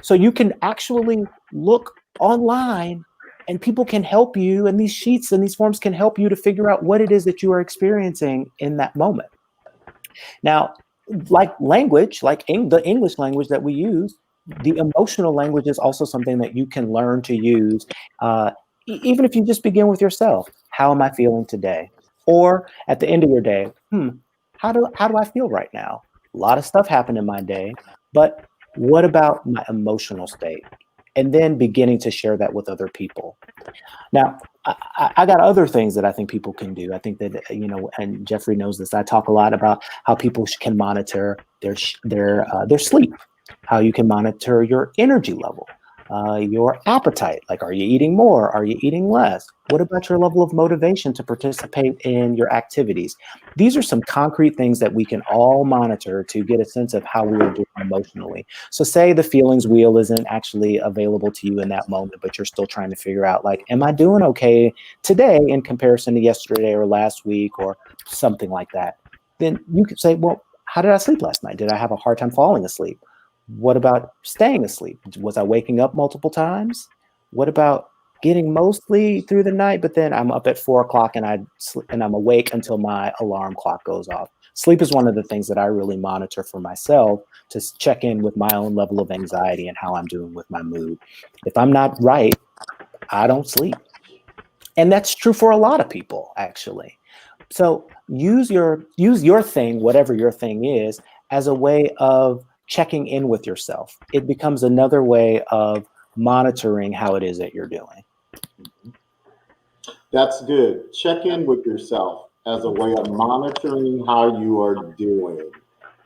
So you can actually look online and people can help you. And these sheets and these forms can help you to figure out what it is that you are experiencing in that moment. Now, like language, like the English language that we use, the emotional language is also something that you can learn to use, even if you just begin with yourself. How am I feeling today? Or at the end of your day, how do I feel right now? A lot of stuff happened in my day, but what about my emotional state? And then beginning to share that with other people. Now, I got other things that I think people can do. I think that, and Jeffrey knows this, I talk a lot about how people can monitor their sleep, how you can monitor your energy level, your appetite. Like, are you eating more? Are you eating less? What about your level of motivation to participate in your activities? These are some concrete things that we can all monitor to get a sense of how we are doing emotionally. So say the feelings wheel isn't actually available to you in that moment, but you're still trying to figure out, like, am I doing okay today in comparison to yesterday or last week or something like that? Then you could say, well, how did I sleep last night? Did I have a hard time falling asleep? What about staying asleep? Was I waking up multiple times? What about getting mostly through the night, but then I'm up at 4 o'clock and I'm awake until my alarm clock goes off? Sleep is one of the things that I really monitor for myself to check in with my own level of anxiety and how I'm doing with my mood. If I'm not right, I don't sleep. And that's true for a lot of people, actually. So use your thing, whatever your thing is, as a way of checking in with yourself. It becomes another way of monitoring how it is that you're doing. That's good. Check in with yourself as a way of monitoring how you are doing.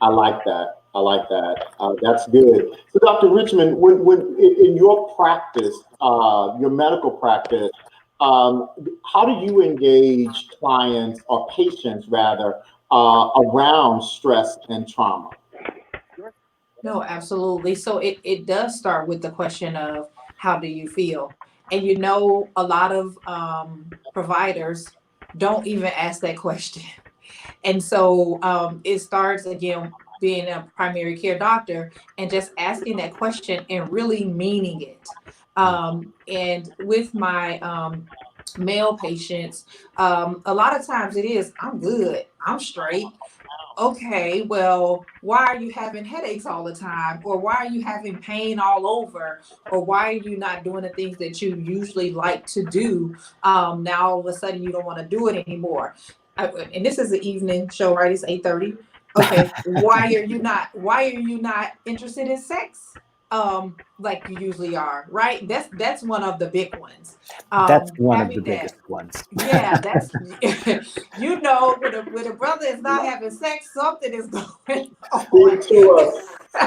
I like that. I like that. That's good. So, Dr. Richmond, when in your practice, your medical practice, how do you engage clients or patients rather around stress and trauma? No, absolutely. So it does start with the question of how do you feel? And a lot of providers don't even ask that question. And so it starts again being a primary care doctor and just asking that question and really meaning it. And with my male patients, a lot of times it is, I'm good, I'm straight. Okay, well, why are you having headaches all the time? Or why are you having pain all over? Or why are you not doing the things that you usually like to do? Now all of a sudden you don't want to do it anymore. And this is the evening show, right? It's 8:30. Okay, why are you not interested in sex? Like you usually are, right? That's one of the big ones. That's one of the Having biggest that. ones. Yeah, that's when a brother is not having sex, something is going on. Speak to us.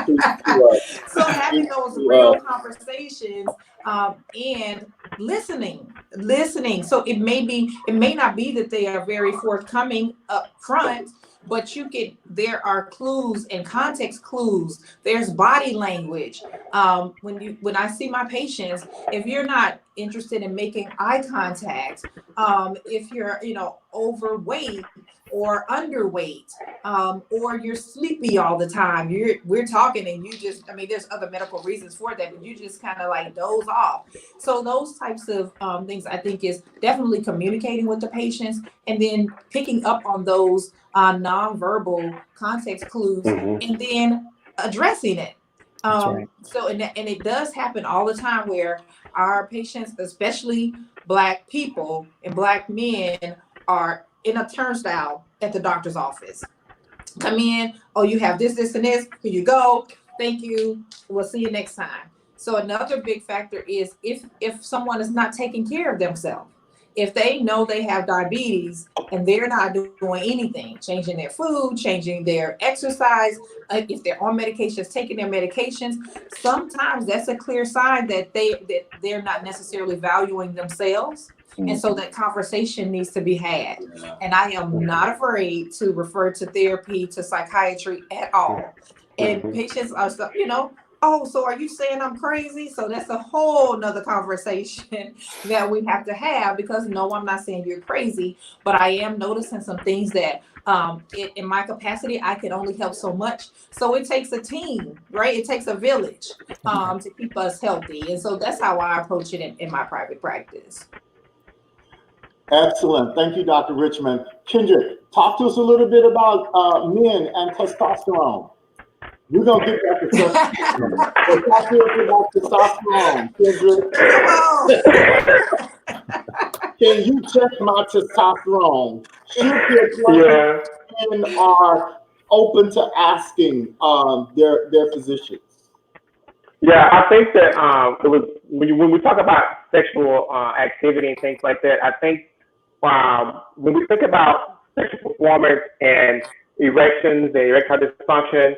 Speak to us. So having Speak those to real us. conversations, and listening. So it may not be that they are very forthcoming up front, but there are clues and context clues. There's body language. When I see my patients, if you're not interested in making eye contact, if you're, overweight or underweight, or you're sleepy all the time, we're talking and you just, there's other medical reasons for that, but you just kind of like doze off. So those types of things, I think, is definitely communicating with the patients and then picking up on those nonverbal context clues, and then addressing it. Right. So, and it does happen all the time where our patients, especially Black people and Black men, are in a turnstile at the doctor's office. Come in, oh, you have this, and this, here you go, thank you, we'll see you next time. So another big factor is if someone is not taking care of themselves, if they know they have diabetes and they're not doing anything, changing their food, changing their exercise, if they're on medications, taking their medications, sometimes that's a clear sign that they're not necessarily valuing themselves. And so that conversation needs to be had. And I am not afraid to refer to therapy, to psychiatry at all. And patients are, oh, so are you saying I'm crazy? So that's a whole nother conversation that we have to have, because no, I'm not saying you're crazy, but I am noticing some things that in my capacity, I can only help so much. So it takes a team, right? It takes a village to keep us healthy. And so that's how I approach it in my private practice. Excellent. Thank you, Dr. Richmond. Kendrick, talk to us a little bit about men and testosterone. We're going to get back to testosterone. So talk to us about testosterone, Kendrick. Can you check my testosterone? Should your men are open to asking their physicians? Yeah, I think that it was when we talk about sexual activity and things like that. I think when we think about sexual performance and erections and erectile dysfunction,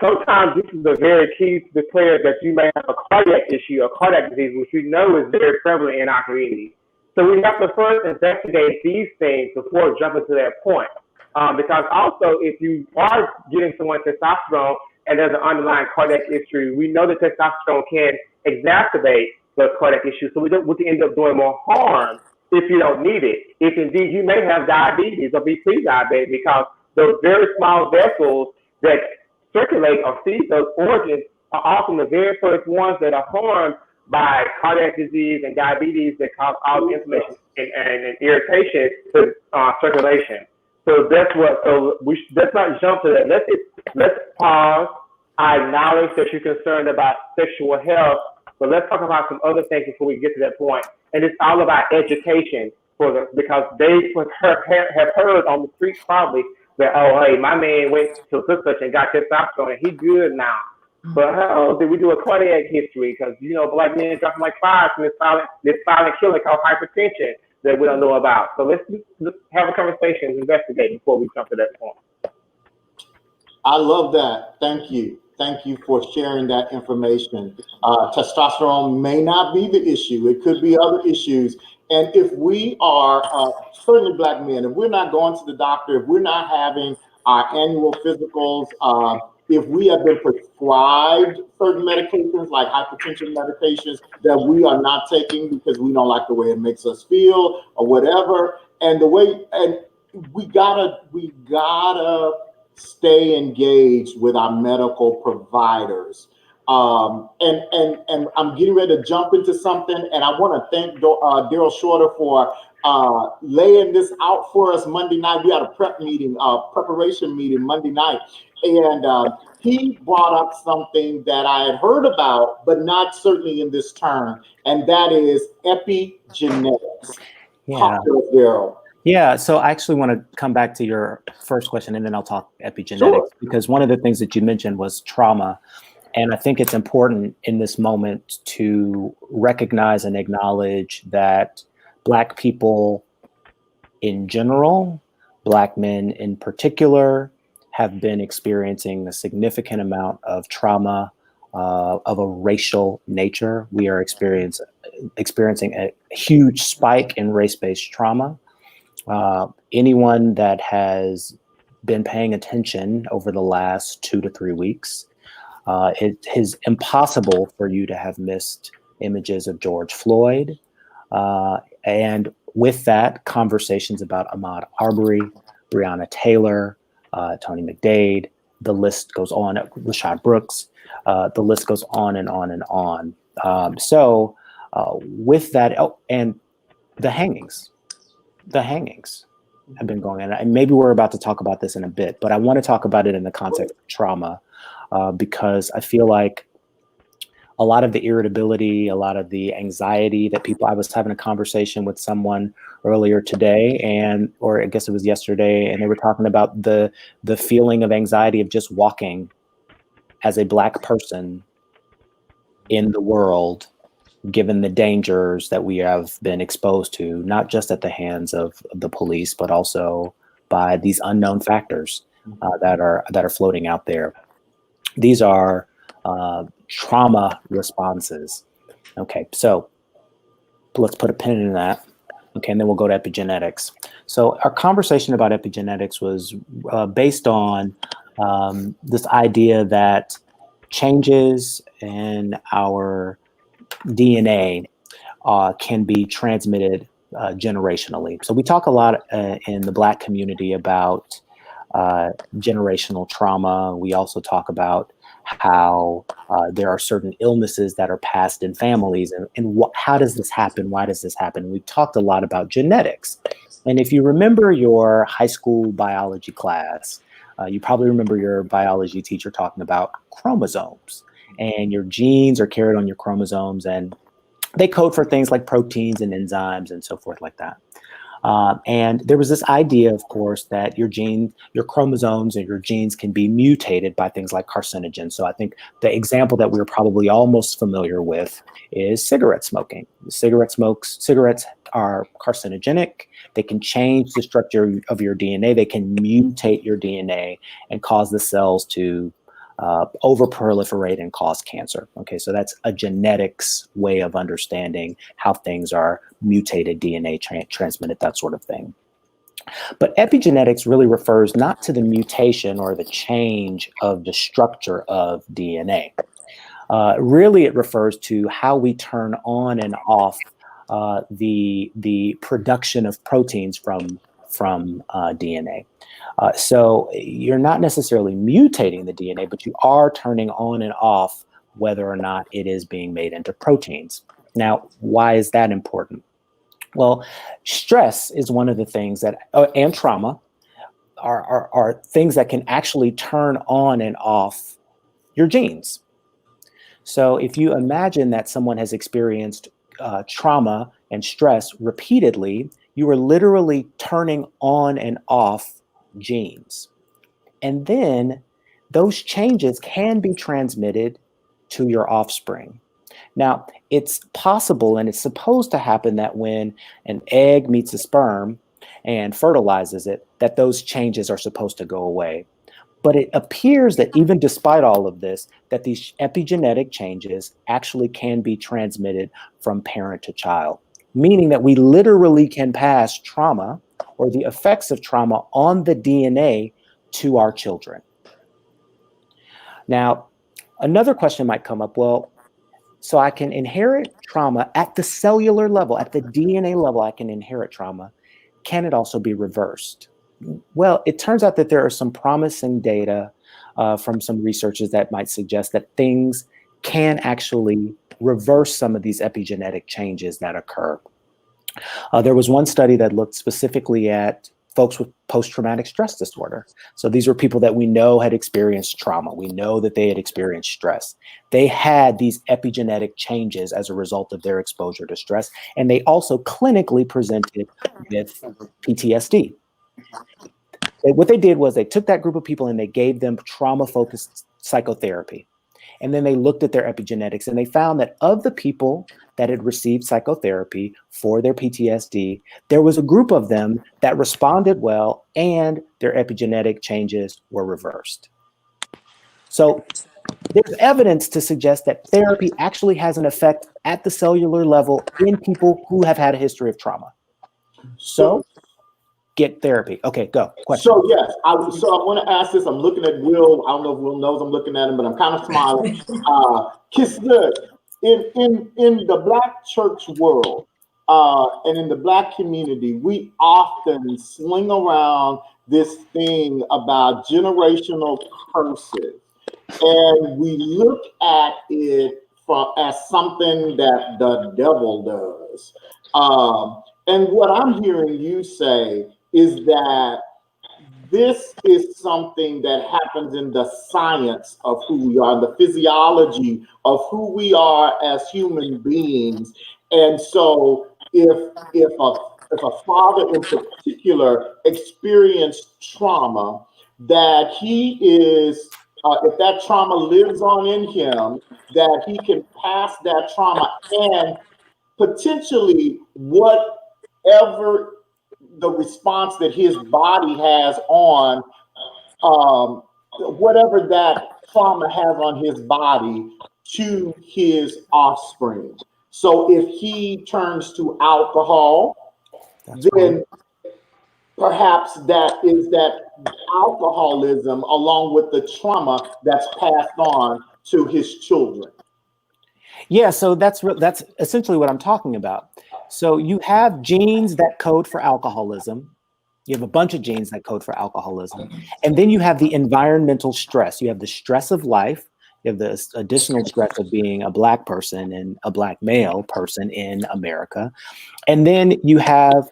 sometimes this is a very key to declare that you may have a cardiac issue, a cardiac disease, which we know is very prevalent in our community. So we have to first investigate these things before jumping to that point. Because also, if you are getting someone testosterone and there's an underlying cardiac issue, we know that testosterone can exacerbate the cardiac issue. So we can end up doing more harm if you don't need it. If indeed you may have diabetes or be pre-diabetic, because those very small vessels that circulate or feed those organs are often the very first ones that are harmed by cardiac disease and diabetes that cause all the inflammation and irritation to circulation. So let's not jump to that. Let's pause. I acknowledge that you're concerned about sexual health, but let's talk about some other things before we get to that point. And it's all about education because they have heard on the streets probably that, oh, hey, my man went to such and got testosterone and he's good now. But how did we do a cardiac history? Because, Black men dropping like flies from this silent killer called hypertension that we don't know about. So let's have a conversation, investigate before we jump to that point. I love that. Thank you. Thank you for sharing that information. Testosterone may not be the issue. It could be other issues. And if we are, certainly Black men, if we're not going to the doctor, if we're not having our annual physicals, if we have been prescribed certain medications like hypertension medications that we are not taking because we don't like the way it makes us feel or whatever, and we gotta stay engaged with our medical providers. And I'm getting ready to jump into something, and I want to thank Daryl Shorter for laying this out for us Monday night. We had a preparation meeting Monday night, and he brought up something that I had heard about, but not certainly in this term, and that is epigenetics. Yeah. Talk to us, Daryl. Yeah, so I actually want to come back to your first question, and then I'll talk epigenetics, Sure. Because one of the things that you mentioned was trauma. And I think it's important in this moment to recognize and acknowledge that Black people in general, Black men in particular, have been experiencing a significant amount of trauma of a racial nature. We are experiencing experiencing a huge spike in race-based trauma. Anyone that has been paying attention over the last 2 to 3 weeks, it is impossible for you to have missed images of George Floyd. And with that, conversations about Ahmaud Arbery, Breonna Taylor, Tony McDade, the list goes on, Rashad Brooks, the list goes on and on and on. With that, and the hangings have been going on. And maybe we're about to talk about this in a bit, but I want to talk about it in the context of trauma, because I feel like a lot of the irritability, a lot of the anxiety that people, I was having a conversation with someone earlier today, or I guess it was yesterday, and they were talking about the feeling of anxiety of just walking as a Black person in the world, given the dangers that we have been exposed to, not just at the hands of the police, but also by these unknown factors that are floating out there. These are trauma responses. Okay, so let's put a pin in that. Okay, and then we'll go to epigenetics. So our conversation about epigenetics was based on this idea that changes in our DNA can be transmitted generationally. So we talk a lot in the Black community about generational trauma. We also talk about how there are certain illnesses that are passed in families, and how does this happen? Why does this happen? We've talked a lot about genetics. And if you remember your high school biology class, you probably remember your biology teacher talking about chromosomes, and your genes are carried on your chromosomes, and they code for things like proteins and enzymes and so forth like that. And there was this idea, of course, that your chromosomes and your genes can be mutated by things like carcinogens. So I think the example that we're probably all most familiar with is cigarette smoking. Cigarettes are carcinogenic. They can change the structure of your DNA. They can mutate your DNA and cause the cells to over-proliferate and cause cancer. Okay, so that's a genetics way of understanding how things are mutated, DNA transmitted, that sort of thing. But epigenetics really refers not to the mutation or the change of the structure of DNA. Really, it refers to how we turn on and off the production of proteins from DNA. So you're not necessarily mutating the DNA, but you are turning on and off whether or not it is being made into proteins. Now, why is that important? Well, stress is one of the things that, and trauma are things that can actually turn on and off your genes. So if you imagine that someone has experienced trauma and stress repeatedly, you are literally turning on and off genes. And then those changes can be transmitted to your offspring. Now, it's possible, and it's supposed to happen, that when an egg meets a sperm and fertilizes it, that those changes are supposed to go away. But it appears that even despite all of this, that these epigenetic changes actually can be transmitted from parent to child, meaning that we literally can pass trauma or the effects of trauma on the DNA to our children. Now, another question might come up, well, so I can inherit trauma at the cellular level, at the DNA level, I can inherit trauma. Can it also be reversed? Well, it turns out that there are some promising data from some researchers that might suggest that things can actually reverse some of these epigenetic changes that occur. There was one study that looked specifically at folks with post-traumatic stress disorder. So these were people that we know had experienced trauma. We know that they had experienced stress. They had these epigenetic changes as a result of their exposure to stress. And they also clinically presented with PTSD. What they did was they took that group of people and they gave them trauma-focused psychotherapy. And then they looked at their epigenetics, and they found that of the people that had received psychotherapy for their PTSD, there was a group of them that responded well and their epigenetic changes were reversed. So there's evidence to suggest that therapy actually has an effect at the cellular level in people who have had a history of trauma. So get therapy. Okay, go. Question. So yes, I want to ask this. I'm looking at Will. I don't know if Will knows I'm looking at him, but I'm kind of smiling. Kiss good. In the Black church world and in the Black community, we often sling around this thing about generational curses, and we look at it as something that the devil does. And what I'm hearing you say is that this is something that happens in the science of who we are, the physiology of who we are as human beings. And so if a father in particular experienced trauma, that he is, if that trauma lives on in him, that he can pass that trauma and potentially whatever the response that his body has on whatever that trauma has on his body to his offspring. So if he turns to alcohol, then perhaps that is that alcoholism along with the trauma that's passed on to his children. Yeah, so that's essentially what I'm talking about. So you have genes that code for alcoholism. You have a bunch of genes that code for alcoholism. And then you have the environmental stress. You have the stress of life. You have the additional stress of being a Black person and a Black male person in America. And then you have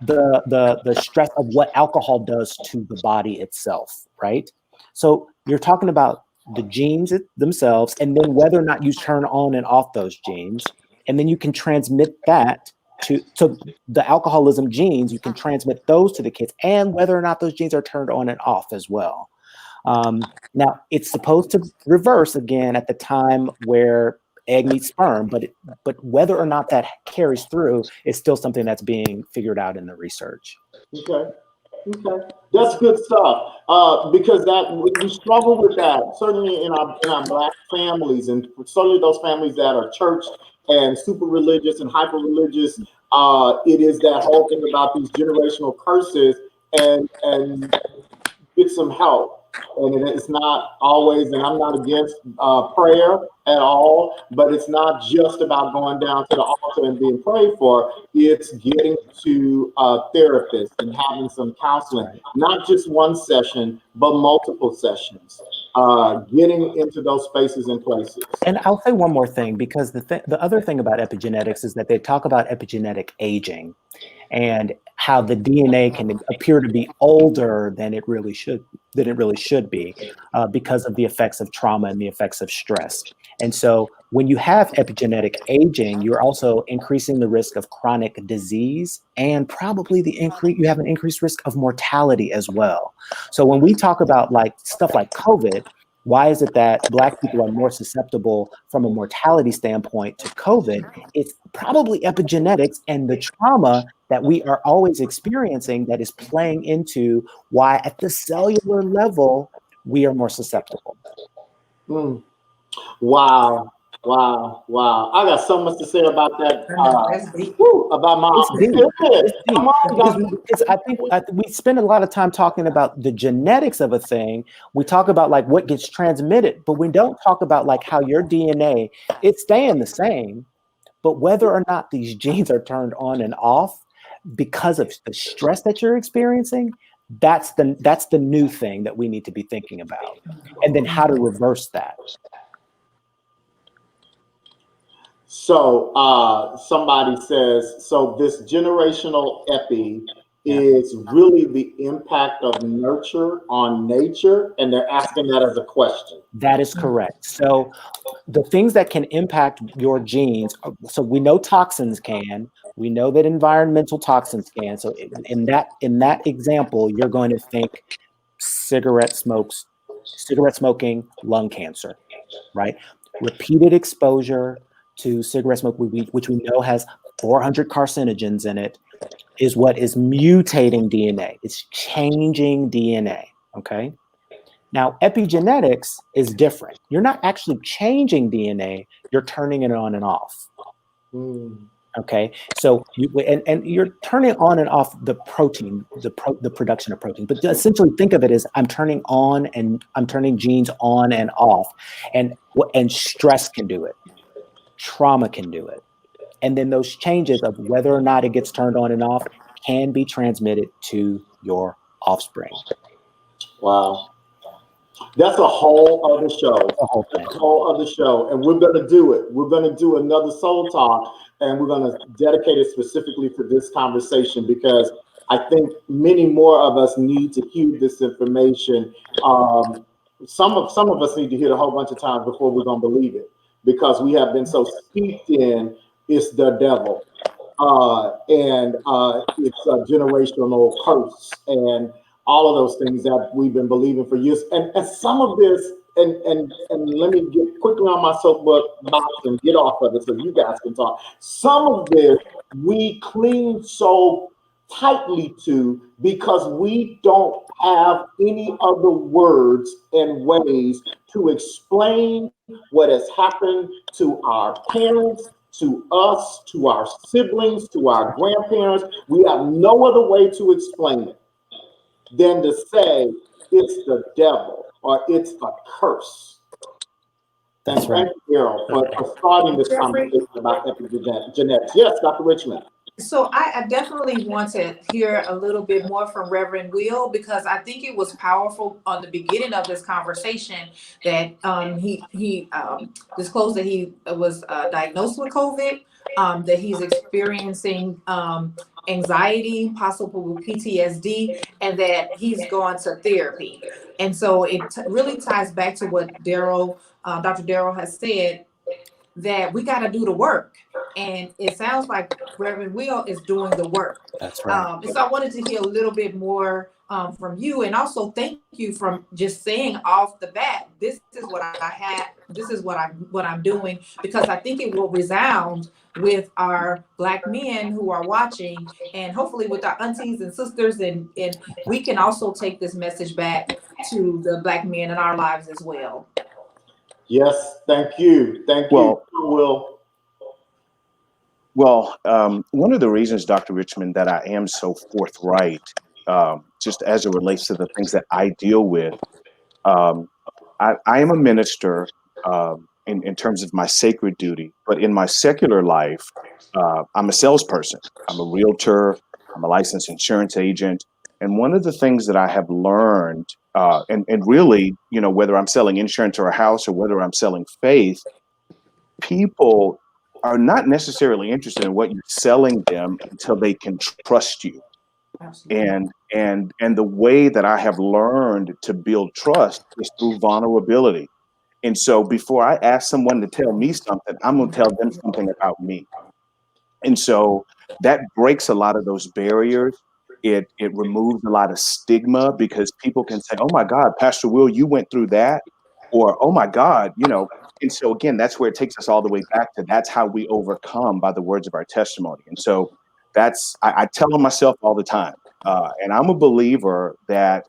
the stress of what alcohol does to the body itself, right? So you're talking about the genes themselves, and then whether or not you turn on and off those genes. And then you can transmit that to the alcoholism genes, you can transmit those to the kids, and whether or not those genes are turned on and off as well. Now, it's supposed to reverse again at the time where egg meets sperm, but whether or not that carries through is still something that's being figured out in the research. Okay. That's good stuff. Because we struggle with that, certainly in our Black families, and certainly those families that are church and super religious and hyper religious. It is that whole thing about these generational curses, and get some help. And it's not always, and I'm not against prayer at all, but it's not just about going down to the altar and being prayed for. It's getting to a therapist and having some counseling, not just one session, but multiple sessions, getting into those spaces and places. And I'll say one more thing, because the other thing about epigenetics is that they talk about epigenetic aging and how the DNA can appear to be older than it really should be because of the effects of trauma and the effects of stress. And so when you have epigenetic aging, you're also increasing the risk of chronic disease, and probably you have an increased risk of mortality as well. So when we talk about like stuff like COVID, why is it that Black people are more susceptible from a mortality standpoint to COVID? It's probably epigenetics and the trauma that we are always experiencing that is playing into why at the cellular level, we are more susceptible. Wow. I got so much to say about that. About my Come on, because I think we spend a lot of time talking about the genetics of a thing. We talk about like what gets transmitted, but we don't talk about like how your DNA, it's staying the same, but whether or not these genes are turned on and off because of the stress that you're experiencing, that's the new thing that we need to be thinking about. And then how to reverse that. So somebody says, so this generational epi is really the impact of nurture on nature, and they're asking that as a question. That is correct. So the things that can impact your genes, so we know toxins can, we know that environmental toxins can. So in that example, you're going to think cigarette smoking, lung cancer, right? Repeated exposure to cigarette smoke, which we know has 400 carcinogens in it, is what is mutating DNA. It's changing DNA, okay? Now, epigenetics is different. You're not actually changing DNA, you're turning it on and off. Okay, so and you're turning on and off the protein, the production of protein. But essentially, think of it as I'm turning on and I'm turning genes on and off, and stress can do it, trauma can do it, and then those changes of whether or not it gets turned on and off can be transmitted to your offspring. Wow. That's a whole other show. That's a whole other show. And we're going to do it. We're going to do another Soul Talk, and we're going to dedicate it specifically to this conversation, because I think many more of us need to hear this information. Some of us need to hear it a whole bunch of times before we're going to believe it, because we have been so steeped in it's the devil. And it's a generational curse, and all of those things that we've been believing for years. And some of this, and let me get quickly on my soapbox and get off of it so you guys can talk. Some of this we cling so tightly to because we don't have any other words and ways to explain what has happened to our parents, to us, to our siblings, to our grandparents. We have no other way to explain it than to say it's the devil or it's a curse. That's right. Thank you, Daryl, for starting this conversation about epigenetics. Yes, Dr. Richmond. So I definitely want to hear a little bit more from Reverend Will, because I think it was powerful on the beginning of this conversation that he disclosed that he was diagnosed with COVID, that he's experiencing anxiety, possible PTSD, and that he's gone to therapy. And so it really ties back to what Daryl, Dr. Daryl has said, that we got to do the work. And it sounds like Reverend Will is doing the work. That's right. So I wanted to hear a little bit more from you, and also thank you from just saying off the bat, this is what I had, this is what I'm doing, because I think it will resound with our Black men who are watching, and hopefully with our aunties and sisters, and we can also take this message back to the Black men in our lives as well. Yes, thank you. Thank you, Will. Well, one of the reasons, Dr. Richmond, that I am so forthright, just as it relates to the things that I deal with, I am a minister in terms of my sacred duty, but in my secular life, I'm a salesperson. I'm a realtor. I'm a licensed insurance agent. And one of the things that I have learned, and really, you know, whether I'm selling insurance or a house or whether I'm selling faith, people are not necessarily interested in what you're selling them until they can trust you. Absolutely. And the way that I have learned to build trust is through vulnerability. And so before I ask someone to tell me something, I'm going to tell them something about me. And so that breaks a lot of those barriers. It removes a lot of stigma, because people can say, oh my God, Pastor Will, you went through that. Or, oh my God, you know. And so again, that's where it takes us all the way back to, that's how we overcome, by the words of our testimony. And so that's, I tell them myself all the time. And I'm a believer that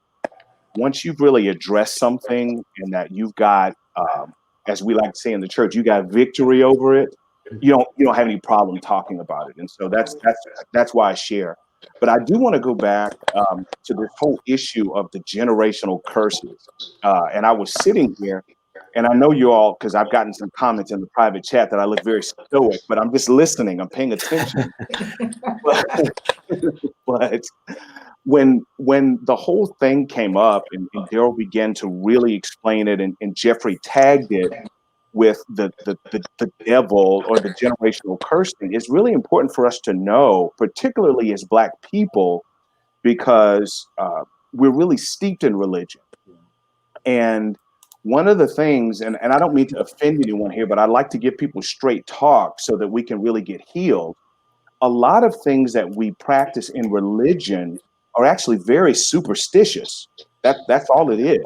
once you've really addressed something and that you've got, as we like to say in the church, you got victory over it, you don't have any problem talking about it. And so that's why I share. But I do want to go back to this whole issue of the generational curses. And I was sitting here, and I know you all, because I've gotten some comments in the private chat that I look very stoic, but I'm just listening. I'm paying attention. But when the whole thing came up and Daryl began to really explain it, and Jeffrey tagged it with the devil or the generational cursing, it's really important for us to know, particularly as Black people, because we're really steeped in religion. And one of the things, and I don't mean to offend anyone here, but I like to give people straight talk so that we can really get healed. A lot of things that we practice in religion are actually very superstitious. That's all it is.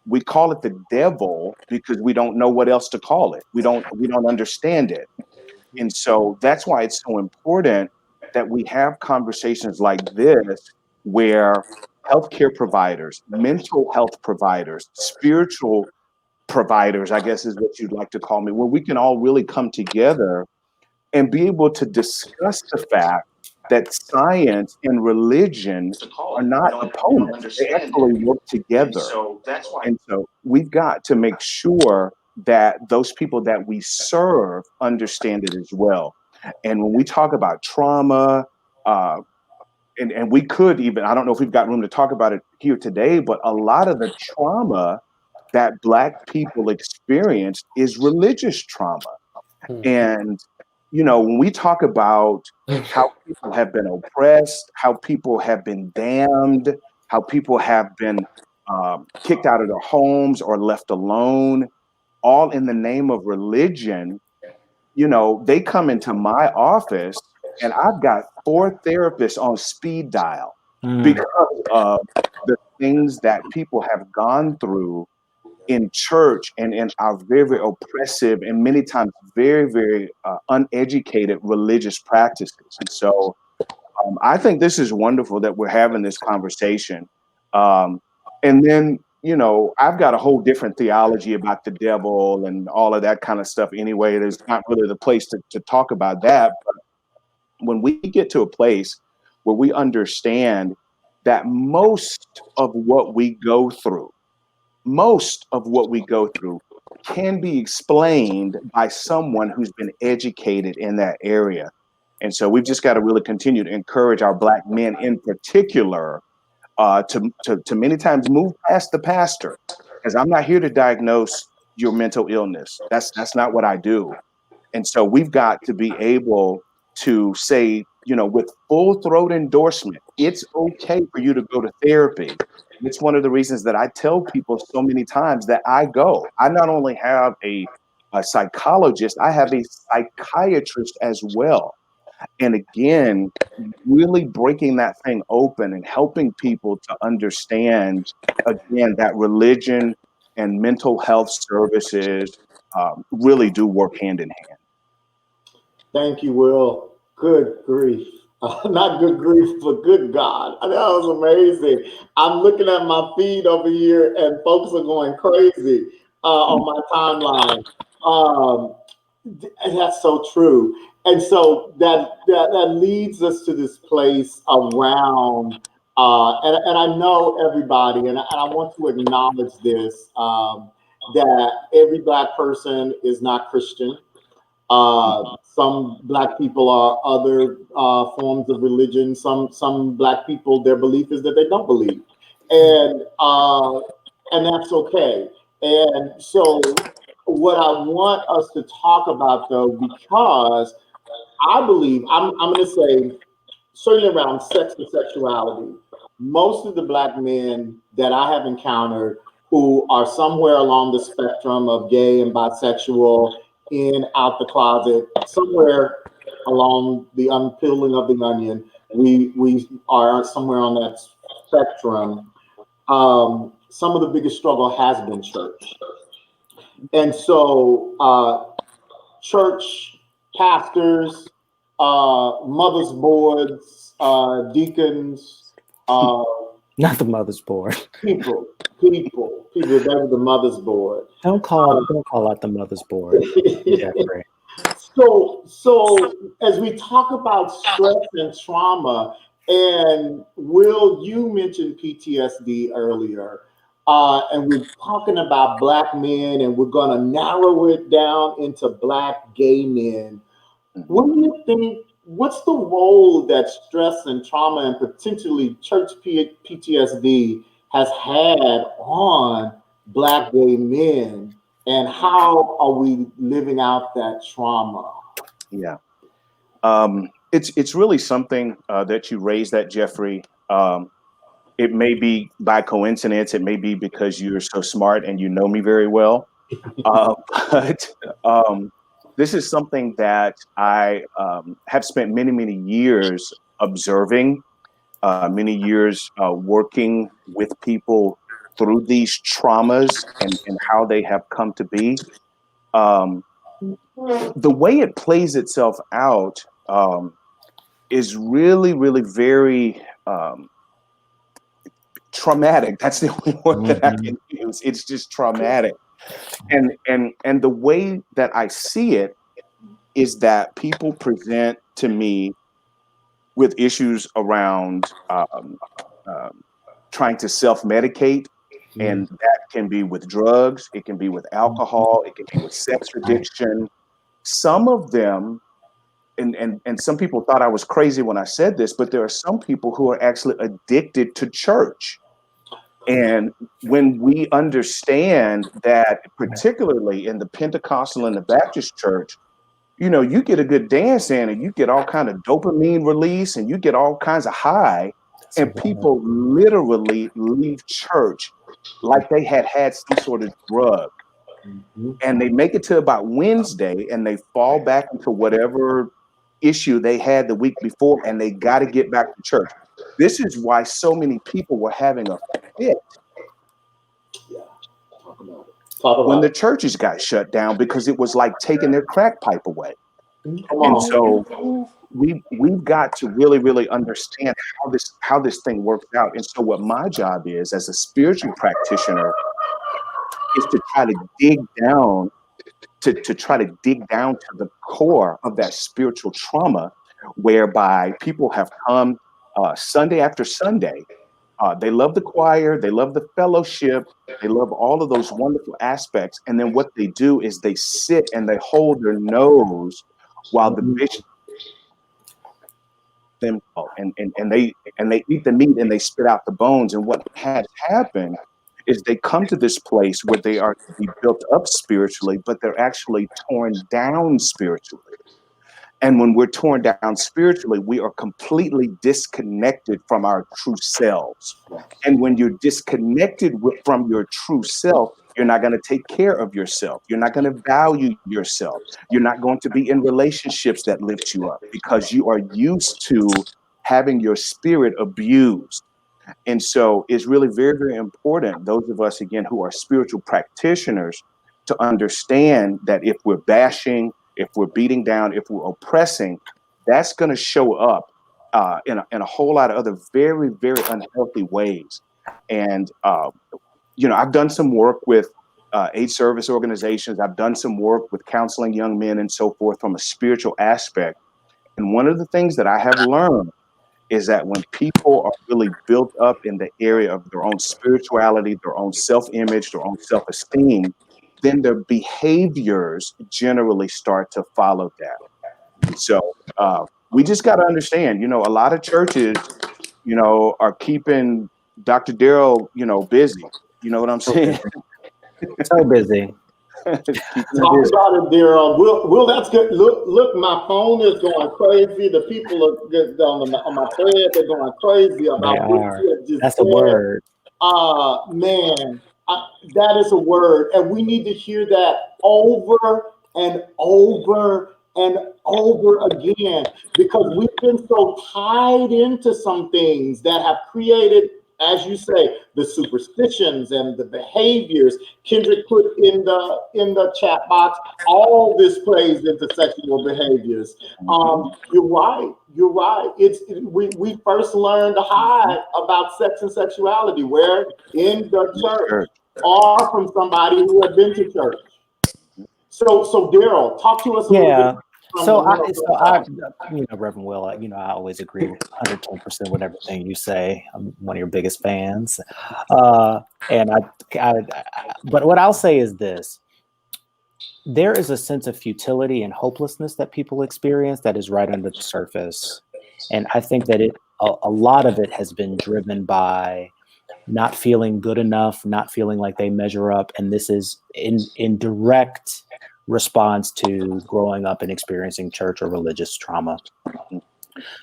We call it the devil because we don't know what else to call it. We don't understand it. And so that's why it's so important that we have conversations like this, where healthcare providers, mental health providers, spiritual providers, I guess is what you'd like to call me, where we can all really come together and be able to discuss the fact that science and religion are not opponents. They actually work together. And so we've got to make sure that those people that we serve understand it as well. And when we talk about trauma, and we could even, I don't know if we've got room to talk about it here today, but a lot of the trauma that Black people experience is religious trauma. And, you know, when we talk about how people have been oppressed, how people have been damned, how people have been kicked out of their homes or left alone, all in the name of religion, you know, they come into my office and I've got 4 therapists on speed dial because of the things that people have gone through in church and in our very, very oppressive and many times very, very uneducated religious practices. And so I think this is wonderful that we're having this conversation. And then, you know, I've got a whole different theology about the devil and all of that kind of stuff anyway. There's not really the place to talk about that. But when we get to a place where we understand that most of what we go through can be explained by someone who's been educated in that area. And so we've just got to really continue to encourage our Black men in particular to many times move past the pastor, because I'm not here to diagnose your mental illness. That's not what I do. And so we've got to be able to say, you know, with full throat endorsement, it's okay for you to go to therapy. It's one of the reasons that I tell people so many times that I go. I not only have a psychologist, I have a psychiatrist as well. And again, really breaking that thing open and helping people to understand, again, that religion and mental health services really do work hand in hand. Thank you, Will. Good grief. Not good grief, but good God. That was amazing. I'm looking at my feed over here and folks are going crazy on my timeline. And that's so true. And so that leads us to this place around, and I know everybody, and I want to acknowledge this, that every Black person is not Christian. Some Black people are other forms of religion. Some Black people, their belief is that they don't believe, and that's okay. And so, what I want us to talk about, though, because I believe I'm going to say certainly around sex and sexuality, most of the Black men that I have encountered who are somewhere along the spectrum of gay and bisexual, in, out the closet, somewhere along the unpeeling of the onion, we are somewhere on that spectrum. Some of the biggest struggle has been church. And so church pastors, mothers boards, deacons, Not the mother's board. people, that was the mother's board. Don't call out the mother's board, Jeffrey. So as we talk about stress and trauma, and Will, you mentioned PTSD earlier, and we're talking about Black men, and we're going to narrow it down into Black gay men. What do you think? What's the role that stress and trauma, and potentially church PTSD, has had on Black gay men, and how are we living out that trauma? Yeah, it's really something that you raised that, Jeffrey. It may be by coincidence. It may be because you're so smart and you know me very well. But this is something that I have spent many, many years observing, many years working with people through these traumas and how they have come to be. The way it plays itself out is really, really very traumatic. That's the only word that I can use. It's just traumatic. And the way that I see it is that people present to me with issues around trying to self-medicate, and that can be with drugs, it can be with alcohol, it can be with sex addiction. Some of them, and some people thought I was crazy when I said this, but there are some people who are actually addicted to church. And when we understand that, particularly in the Pentecostal and the Baptist church, you know, you get a good dance in and you get all kind of dopamine release and you get all kinds of high, and people literally leave church like they had some sort of drug. And they make it to about Wednesday and they fall back into whatever issue they had the week before, and they got to get back to church. This is why so many people were having a fit when the churches got shut down, because it was like taking their crack pipe away. And so we've got to really, really understand how this thing works out. And so what my job is as a spiritual practitioner is to try to dig down to the core of that spiritual trauma, whereby people have come Sunday after Sunday. They love the choir, they love the fellowship, they love all of those wonderful aspects. And then what they do is they sit and they hold their nose while the bishop them and they eat the meat and they spit out the bones. And what has happened is they come to this place where they are to be built up spiritually, but they're actually torn down spiritually. And when we're torn down spiritually, we are completely disconnected from our true selves. And when you're disconnected from your true self, you're not going to take care of yourself. You're not going to value yourself. You're not going to be in relationships that lift you up, because you are used to having your spirit abused. And so it's really very, very important, those of us, again, who are spiritual practitioners, to understand that if we're bashing, if we're beating down, if we're oppressing, that's going to show up in a whole lot of other very, very unhealthy ways. And, you know, I've done some work with aid service organizations. I've done some work with counseling young men and so forth from a spiritual aspect. And one of the things that I have learned is that when people are really built up in the area of their own spirituality, their own self-image, their own self-esteem, then their behaviors generally start to follow that. And so we just got to understand, you know, a lot of churches, you know, are keeping Dr. Darrell, you know, busy. You know what I'm saying? So busy. Talk about it, Darrell. Will, that's good. Look, my phone is going crazy. The people are on my thread. They're going crazy about what you have just That's said. a word. Man, that is a word, and we need to hear that over and over and over again, because we've been so tied into some things that have created, as you say, the superstitions and the behaviors. Kendrick put in the chat box, all this plays into sexual behaviors. You're right. We first learned to hide about sex and sexuality where? In the church, or from somebody who had been to church. So Darrell, talk to us a little bit. So I, you know, Reverend Will, you know, I always agree 110% with everything you say. I'm one of your biggest fans. But what I'll say is this: there is a sense of futility and hopelessness that people experience that is right under the surface. And I think that a lot of it has been driven by not feeling good enough, not feeling like they measure up. And this is in direct response to growing up and experiencing church or religious trauma.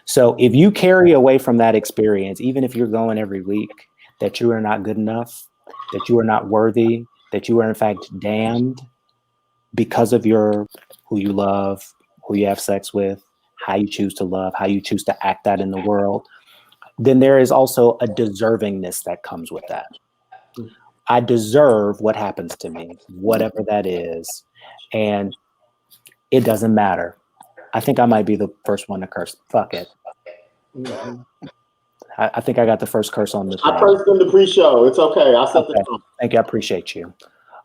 So if you carry away from that experience, even if you're going every week, that you are not good enough, that you are not worthy, that you are in fact damned because of who you love, who you have sex with, how you choose to love, how you choose to act out in the world, then there is also a deservingness that comes with that. I deserve what happens to me, whatever that is. And it doesn't matter. I think I might be the first one to curse. Fuck it. I think I got the first curse on the thing. I cursed in the pre-show. It's okay. I set the tone. Thank you. I appreciate you.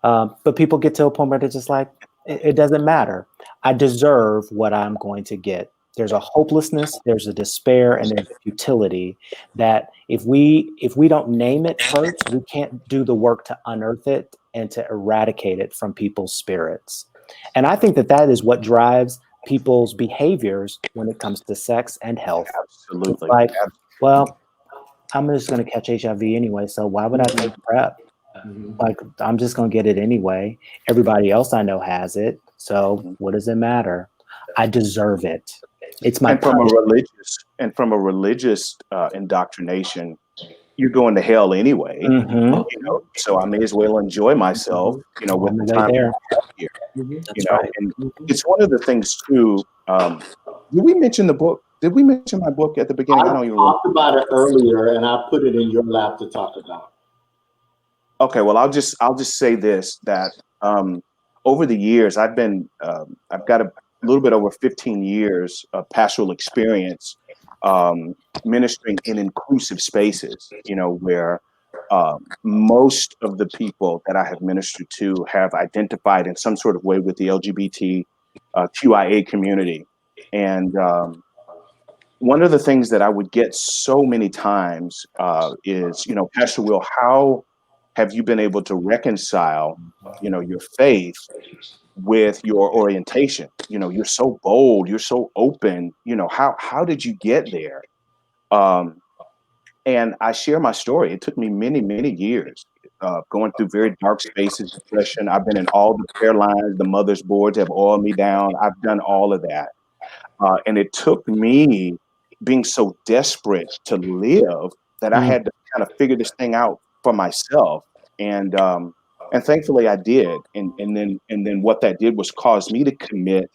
But people get to a point where they're just like, it doesn't matter. I deserve what I'm going to get. There's a hopelessness, there's a despair, and there's a futility that if we don't name it first, we can't do the work to unearth it and to eradicate it from people's spirits. And I think that is what drives people's behaviors when it comes to sex and health. Absolutely. It's like, well, I'm just going to catch HIV anyway, so why would I take PrEP? Like, I'm just going to get it anyway. Everybody else I know has it, so what does it matter? I deserve it. It's my and from a religious indoctrination, you're going to hell anyway. You know, so I may as well enjoy myself. You know, with the time here. You know, right. and it's one of the things too. Did we mention the book? Did we mention my book at the beginning? I don't even talked about it earlier, and I put it in your lap to talk about. Okay, well, I'll just say this, that over the years, I've got a little bit over 15 years of pastoral experience ministering in inclusive spaces, you know, where most of the people that I have ministered to have identified in some sort of way with the LGBT QIA community. And one of the things that I would get so many times is, you know, Pastor Will, how have you been able to reconcile, you know, your faith with your orientation? You know, you're so bold, you're so open, you know, how did you get there? And I share my story. It took me many, many years going through very dark spaces, depression. I've been in all the prayer lines, the mother's boards have oiled me down. I've done all of that. And it took me being so desperate to live that I had to kind of figure this thing out for myself. And thankfully I did. And then what that did was cause me to commit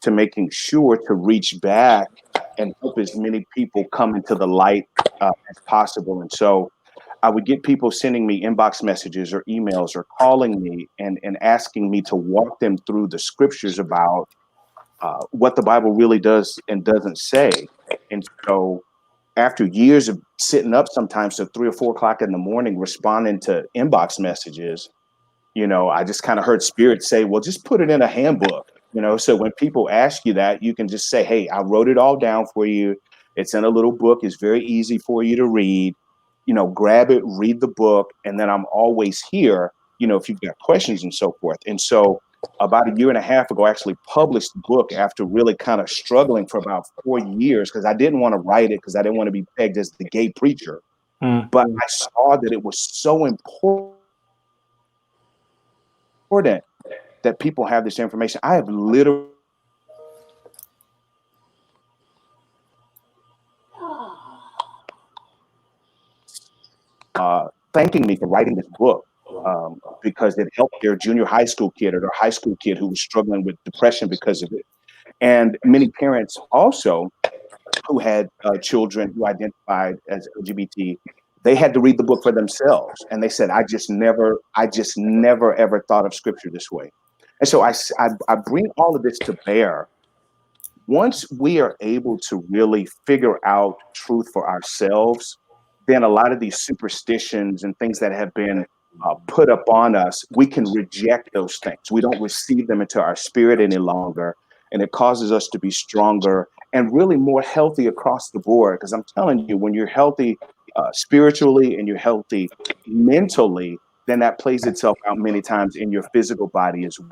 to making sure to reach back and help as many people come into the light as possible. And so I would get people sending me inbox messages or emails or calling me and asking me to walk them through the scriptures about what the Bible really does and doesn't say. And so after years of sitting up sometimes to 3 or 4 o'clock in the morning, responding to inbox messages, you know, I just kind of heard Spirit say, well, just put it in a handbook, you know, so when people ask you that, you can just say, hey, I wrote it all down for you. It's in a little book. It's very easy for you to read, you know, grab it, read the book. And then I'm always here, you know, if you've got questions and so forth. And so about 1.5 years ago, I actually published the book after really kind of struggling for about 4 years because I didn't want to write it because I didn't want to be pegged as the gay preacher. But I saw that it was so important that people have this information. I have literally thanking me for writing this book because it helped their junior high school kid or their high school kid who was struggling with depression because of it. And many parents also who had children who identified as LGBT, they had to read the book for themselves. And they said, I just never ever thought of scripture this way. And so I bring all of this to bear. Once we are able to really figure out truth for ourselves, then a lot of these superstitions and things that have been put upon us, we can reject those things. We don't receive them into our spirit any longer. And it causes us to be stronger and really more healthy across the board. Because I'm telling you, when you're healthy spiritually and you're healthy mentally, then that plays itself out many times in your physical body as well.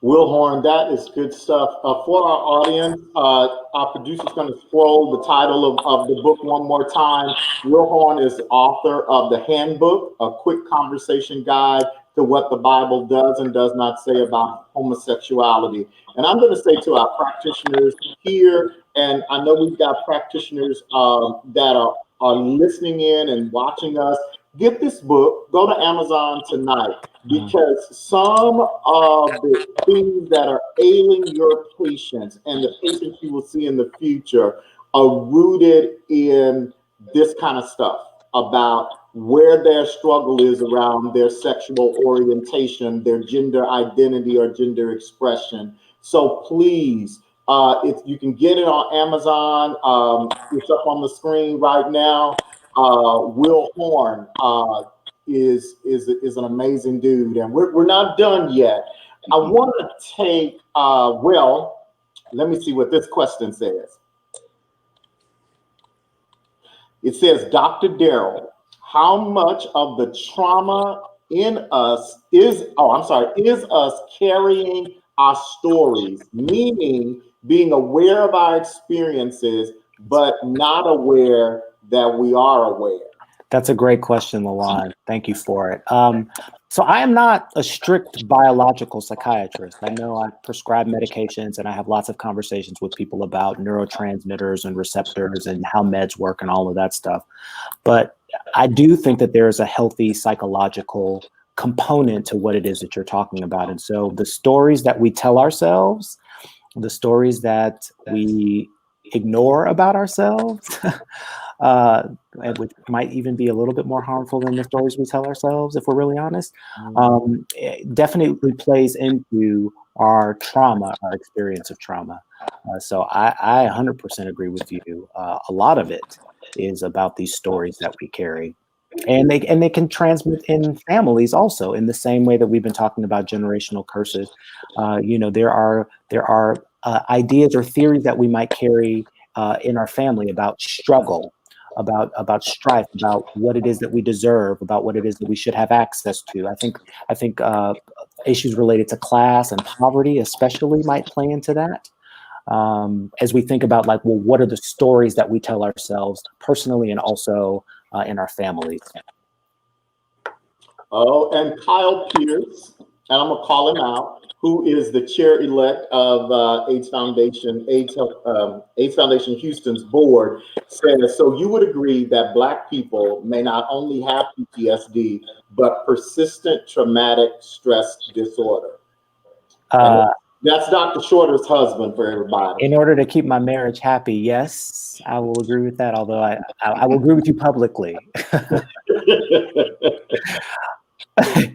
Will Horn, that is good stuff. For our audience, our producer's going to scroll the title of the book one more time. Will Horn is the author of The Handbook, a quick conversation guide to what the Bible does and does not say about homosexuality. And I'm going to say to our practitioners here, and I know we've got practitioners that are listening in and watching us, get this book, go to Amazon tonight, because some of the things that are ailing your patients and the patients you will see in the future are rooted in this kind of stuff about where their struggle is around their sexual orientation, their gender identity or gender expression. So please You can get it on Amazon. It's up on the screen right now. Will Horn is an amazing dude, and we're not done yet. I want to take well. Let me see what this question says. It says, Dr. Darrell, how much of the trauma in us is us carrying our stories, meaning being aware of our experiences, but not aware that we are aware? That's a great question, Lawan. Thank you for it. So I am not a strict biological psychiatrist. I know I prescribe medications and I have lots of conversations with people about neurotransmitters and receptors and how meds work and all of that stuff. But I do think that there is a healthy psychological component to what it is that you're talking about. And so the stories that we tell ourselves, the stories that we ignore about ourselves, which might even be a little bit more harmful than the stories we tell ourselves, if we're really honest, it definitely plays into our trauma, our experience of trauma. So I 100% agree with you. A lot of it is about these stories that we carry. And they can transmit in families also, in the same way that we've been talking about generational curses. There are ideas or theories that we might carry in our family about struggle, about strife, about what it is that we deserve, about what it is that we should have access to. I think issues related to class and poverty especially might play into that. As we think about what are the stories that we tell ourselves personally and also in our families. Oh, and Kyle Pierce, and I'm gonna call him out, who is the chair-elect of AIDS Foundation Houston's board, says, so you would agree that Black people may not only have PTSD, but persistent traumatic stress disorder? That's Dr. Shorter's husband for everybody. In order to keep my marriage happy, yes, I will agree with that, although I will agree with you publicly.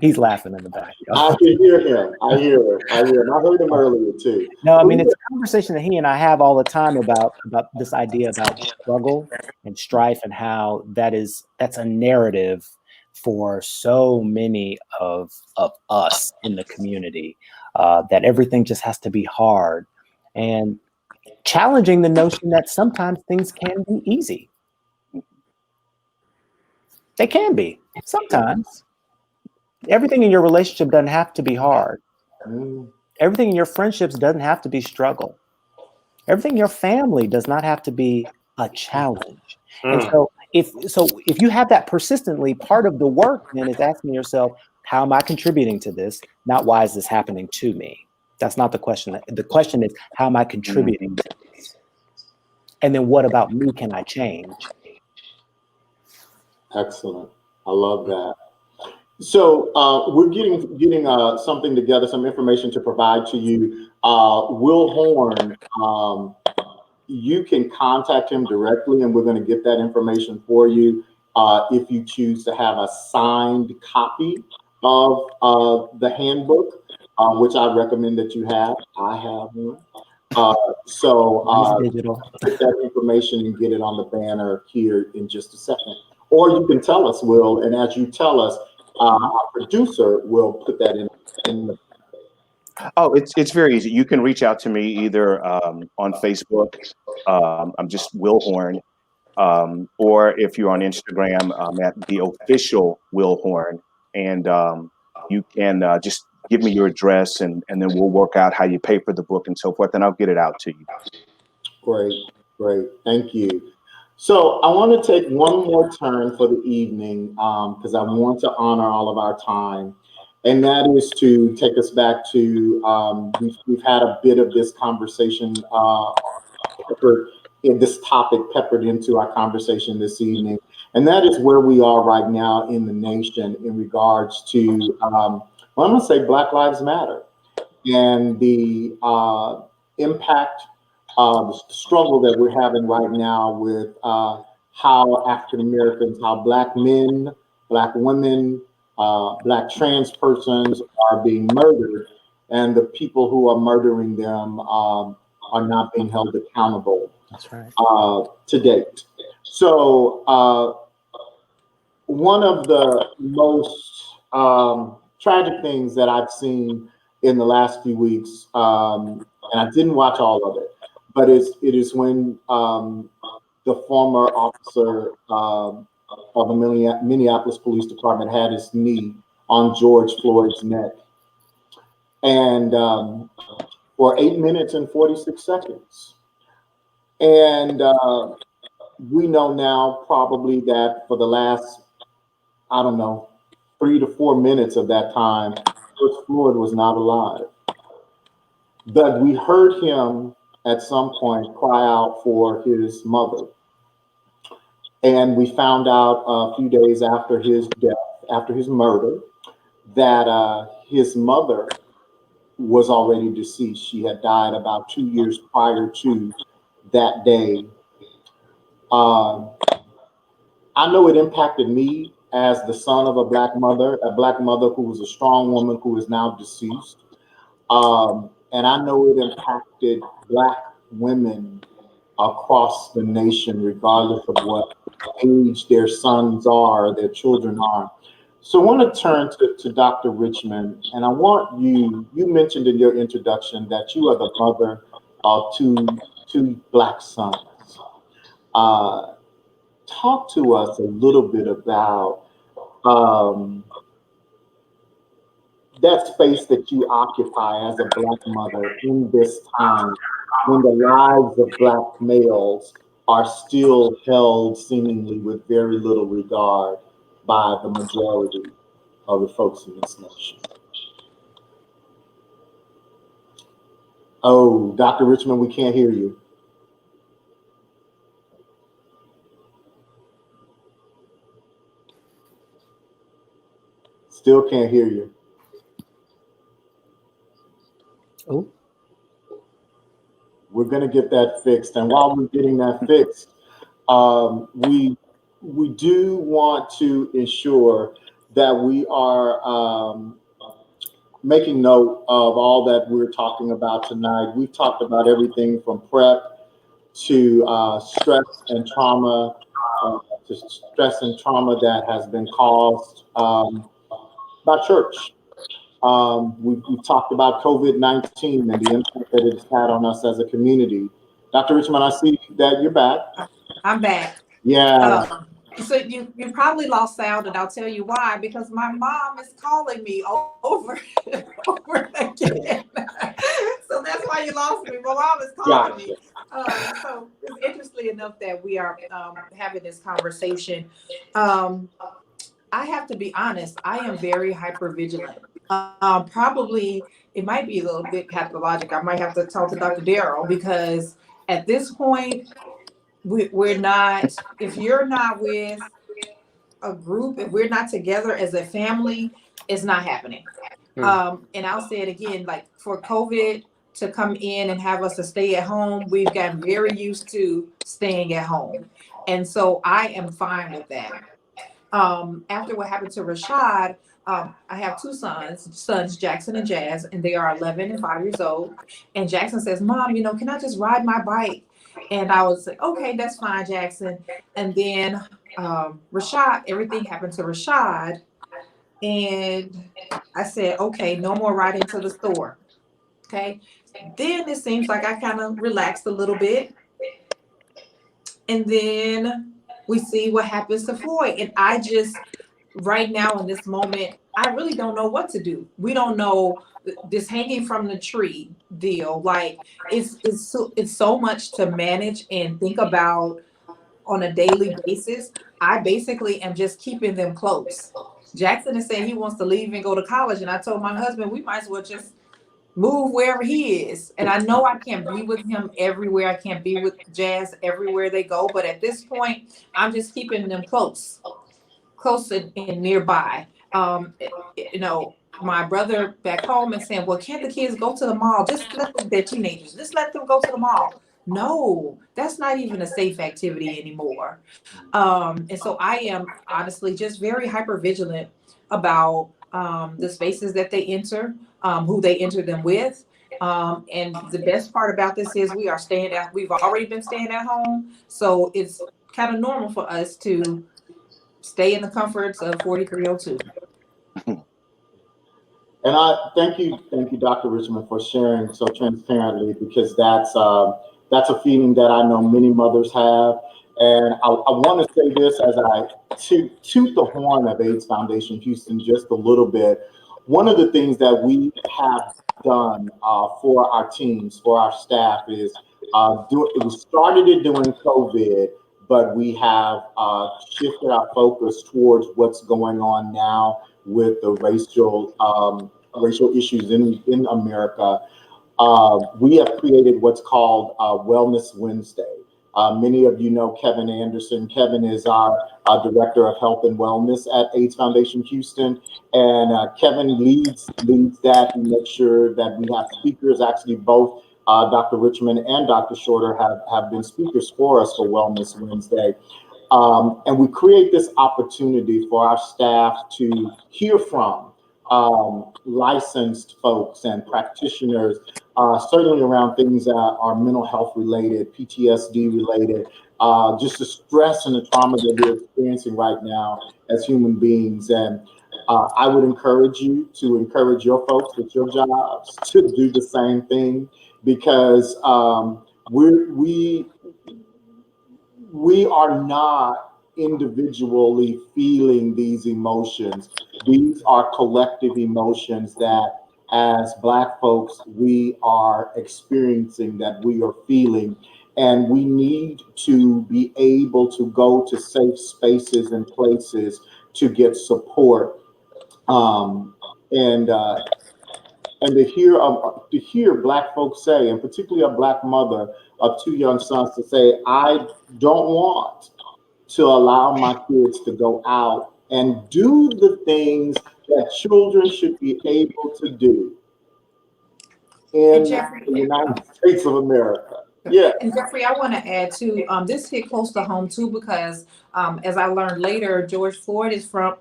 He's laughing in the back. I can hear him. I hear him. I heard him earlier too. No, I mean, it's a conversation that he and I have all the time about this idea about struggle and strife and how that's a narrative for so many of us in the community, that everything just has to be hard, and challenging the notion that sometimes things can be easy. They can be sometimes. Everything in your relationship doesn't have to be hard. Everything in your friendships doesn't have to be struggle. Everything in your family does not have to be a challenge. And so if you have that persistently, part of the work then is asking yourself, how am I contributing to this? Not why is this happening to me? That's not the question. The question is, how am I contributing to this? And then what about me can I change? Excellent. I love that. So we're getting something together, some information to provide to you. Will Horn, you can contact him directly, and we're going to get that information for you if you choose to have a signed copy of the handbook, which I recommend that you have. I have one. Digital. Get that information and get it on the banner here in just a second. Or you can tell us, Will, and as you tell us, our producer will put that in the. Oh, it's very easy. You can reach out to me either on Facebook. I'm just Will Horn, or if you're on Instagram, I'm at the official Will Horn, and you can just give me your address, and then we'll work out how you pay for the book and so forth, and I'll get it out to you. Great, thank you. So I want to take one more turn for the evening because I want to honor all of our time, and that is to take us back to we've had a bit of this conversation peppered into our conversation this evening, and that is where we are right now in the nation in regards to I'm going to say Black Lives Matter and the impact. The struggle that we're having right now with how African Americans, how Black men, Black women, Black trans persons are being murdered, and the people who are murdering them are not being held accountable. That's right. To date. So one of the most tragic things that I've seen in the last few weeks, and I didn't watch all of it, but it is when the former officer of the Minneapolis Police Department had his knee on George Floyd's neck, and for 8 minutes and 46 seconds. And we know now probably that for the last, I don't know, 3 to 4 minutes of that time, George Floyd was not alive. But we heard him at some point cry out for his mother. And we found out a few days after his death, after his murder, that his mother was already deceased. She had died about 2 years prior to that day. I know it impacted me as the son of a black mother who was a strong woman who is now deceased. And I know it impacted Black women across the nation, regardless of what age their sons are, their children are. So I want to turn to Dr. Richmond, and I want you mentioned in your introduction that you are the mother of two Black sons. Talk to us a little bit about that space that you occupy as a Black mother in this time when the lives of Black males are still held seemingly with very little regard by the majority of the folks in this nation. Oh, Dr. Richmond, we can't hear you. Still can't hear you. Oh. We're going to get that fixed. And while we're getting that fixed, we do want to ensure that we are making note of all that we're talking about tonight. We've talked about everything from PrEP to stress and trauma, that has been caused by church. We've talked about COVID-19 and the impact that it's had on us as a community. Dr. Richmond, I see that you're back. I'm back. Yeah. So you probably lost sound, and I'll tell you why, because my mom is calling me over again. So that's why you lost me. My mom is calling me. So it's interesting enough that we are having this conversation. I have to be honest, I am very hypervigilant. Probably it might be a little bit pathologic. I might have to talk to Dr. Darrell, because at this point, we're not, if you're not with a group, if we're not together as a family, it's not happening. And I'll say it again, like for COVID to come in and have us to stay at home, we've gotten very used to staying at home. And so I am fine with that. After what happened to Rashad, I have two sons, Jackson and Jazz, and they are 11 and 5 years old. And Jackson says, Mom, can I just ride my bike? And I was like, okay, that's fine, Jackson. And then Rashad, everything happened to Rashad. And I said, okay, no more riding to the store. Okay. Then it seems like I kind of relaxed a little bit. And then we see what happens to Floyd. And I just, right now in this moment, I really don't know what to do. We don't know this hanging from the tree deal. Like it's so much to manage and think about on a daily basis. I basically am just keeping them close. Jackson is saying he wants to leave and go to college. And I told my husband, we might as well just move wherever he is. And I know I can't be with him everywhere. I can't be with Jazz everywhere they go. But at this point, I'm just keeping them close and nearby. My brother back home is saying, well, can't the kids go to the mall? Just let them, they're teenagers. Just let them go to the mall. No, that's not even a safe activity anymore. And so I am honestly just very hyper vigilant about the spaces that they enter, who they enter them with. And the best part about this is we are staying at, we've already been staying at home. So it's kind of normal for us to stay in the comforts of 4302. And I thank you, Dr. Richmond, for sharing so transparently, because that's a feeling that I know many mothers have. And I want to say this as I toot the horn of AIDS Foundation Houston just a little bit. One of the things that we have done for our teams, for our staff, is we started it during COVID, but we have shifted our focus towards what's going on now with the racial issues in America. We have created what's called Wellness Wednesday. Many of you know Kevin Anderson. Kevin is our Director of Health and Wellness at AIDS Foundation Houston. And Kevin leads that. He makes sure that we have speakers. Actually, both Dr. Richmond and Dr. Shorter have been speakers for us for Wellness Wednesday. And we create this opportunity for our staff to hear from licensed folks and practitioners, certainly around things that are mental health related, PTSD related, just the stress and the trauma that we're experiencing right now as human beings. And I would encourage you to encourage your folks with your jobs to do the same thing, because we are not individually feeling these emotions. These are collective emotions that, as Black folks, we are experiencing, that we are feeling. And we need to be able to go to safe spaces and places to get support. And to hear Black folks say, and particularly a Black mother of two young sons, to say, I don't want to allow my kids to go out and do the things that children should be able to do in the United States of America. Yeah. And Jeffrey, I want to add too, this hit close to home too, because as I learned later, George Floyd is from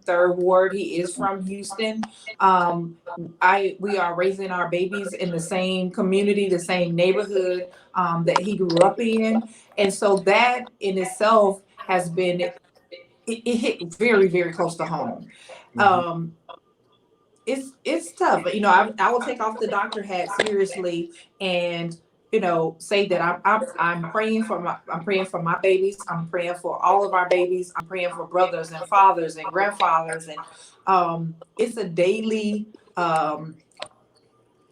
Third Ward. He is from Houston. We are raising our babies in the same community, the same neighborhood that he grew up in. And so that in itself has been, it hit very, very close to home. Mm-hmm. It's tough, but I will take off the doctor hat seriously, and say that I'm praying for my babies. I'm praying for all of our babies. I'm praying for brothers and fathers and grandfathers, and it's a daily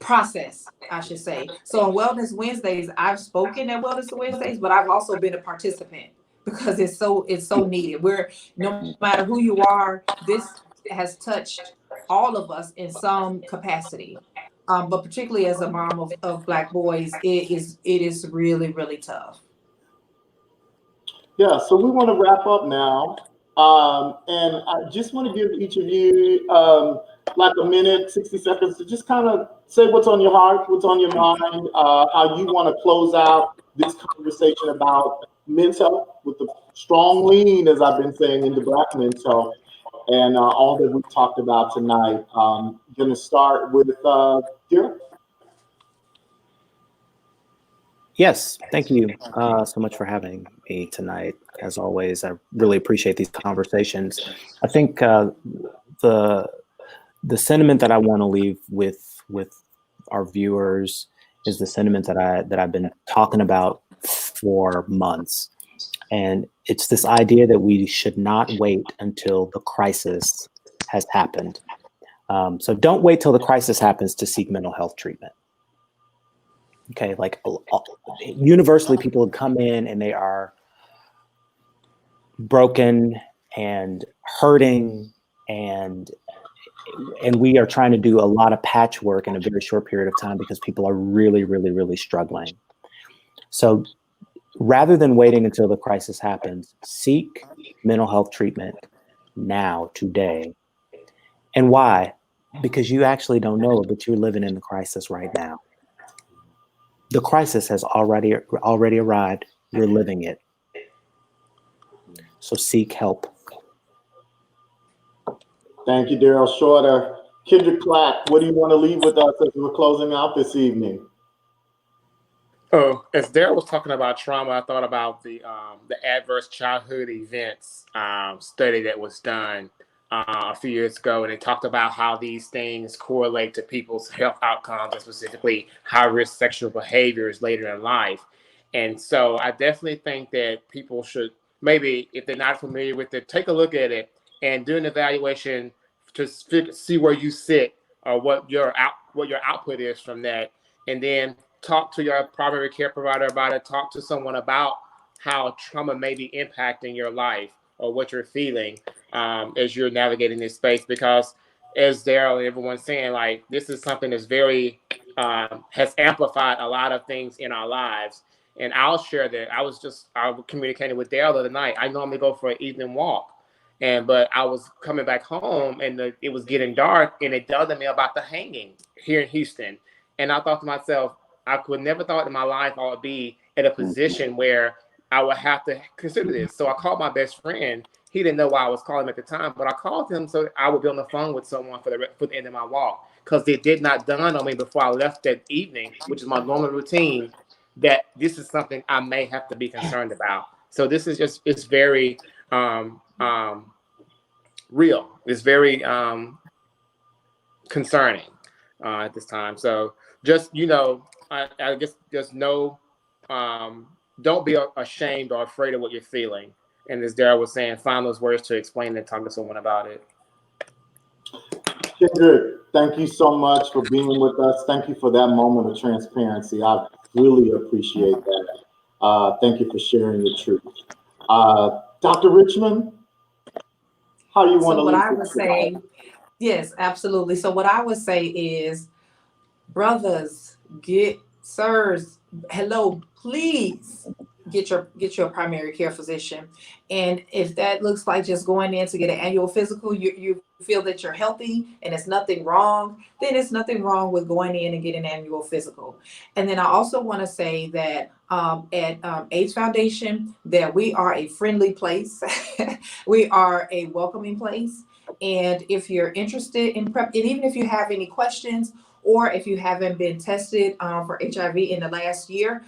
process, I should say. So on Wellness Wednesdays, I've spoken at Wellness Wednesdays, but I've also been a participant, because it's so needed. Where no matter who you are, this has touched all of us in some capacity. But particularly as a mom of Black boys, it is really, really tough. Yeah, so we want to wrap up now. And I just want to give each of you like a minute, 60 seconds to just kind of say what's on your heart, what's on your mind, how you want to close out this conversation about men's health with the strong lean, as I've been saying, into Black men's health, and all that we've talked about tonight. Going to start with Kira. Yes, thank you so much for having me tonight. As always, I really appreciate these conversations. I think the sentiment that I want to leave with our viewers is the sentiment that I've been talking about for months, and it's this idea that we should not wait until the crisis has happened. So don't wait till the crisis happens to seek mental health treatment. Okay, like universally, people come in and they are broken and hurting, and we are trying to do a lot of patchwork in a very short period of time because people are really, really, really struggling. So rather than waiting until the crisis happens, seek mental health treatment now, today. And why? Because you actually don't know it, but you're living in the crisis right now. The crisis has already arrived. You're living it. So seek help. Thank you, Daryl Shorter. Kendrick Clack, what do you want to leave with us as we're closing out this evening? Oh, as Daryl was talking about trauma, I thought about the adverse childhood events study that was done a few years ago, and it talked about how these things correlate to people's health outcomes, and specifically high risk sexual behaviors later in life. And so, I definitely think that people should, maybe if they're not familiar with it, take a look at it and do an evaluation to see where you sit or what your output is from that, and then talk to your primary care provider about it. Talk to someone about how trauma may be impacting your life or what you're feeling as you're navigating this space. Because as Daryl and everyone's saying, like, this is something that's very has amplified a lot of things in our lives. And I'll share that I was communicating with Daryl the other night. I normally go for an evening walk. But I was coming back home and it was getting dark, and it dawned on me about the hanging here in Houston. And I thought to myself, I could never thought in my life I would be at a position where I would have to consider this. So I called my best friend. He didn't know why I was calling him at the time, but I called him so I would be on the phone with someone for the end of my walk, because it did not dawn on me before I left that evening, which is my normal routine, that this is something I may have to be concerned about. So this is just, it's very real. It's very concerning at this time. So just, I guess just know, don't be ashamed or afraid of what you're feeling. And as Daryl was saying, find those words to explain and talk to someone about it. Kendrick, thank you so much for being with us. Thank you for that moment of transparency. I really appreciate that. Thank you for sharing your truth. Dr. Richmond, how do you want to So what leave I would say, yes, absolutely. So what I would say is, brothers, sirs, hello, please get your primary care physician. And if that looks like just going in to get an annual physical, you feel that you're healthy and it's nothing wrong, then it's nothing wrong with going in and getting an annual physical. And then I also want to say that at AIDS Foundation, that we are a friendly place. We are a welcoming place. And if you're interested in PrEP, and even if you have any questions, or if you haven't been tested for HIV in the last year,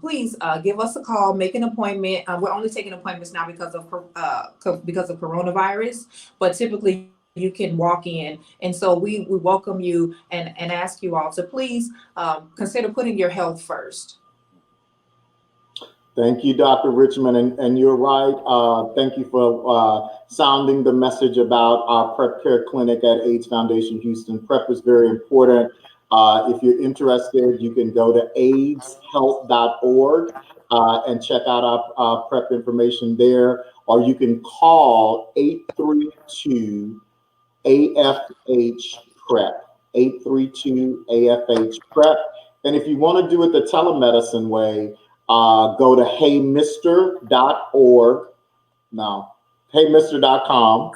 please give us a call, make an appointment. We're only taking appointments now because of coronavirus, but typically you can walk in. And so we welcome you and ask you all to please consider putting your health first. Thank you, Dr. Richmond, and you're right. Thank you for sounding the message about our PrEP Care Clinic at AIDS Foundation Houston. PrEP is very important. If you're interested, you can go to aidshealth.org and check out our PrEP information there, or you can call 832-AFH-PrEP, 832-AFH-PrEP. And if you want to do it the telemedicine way, go to heymister.org, no, heymister.com,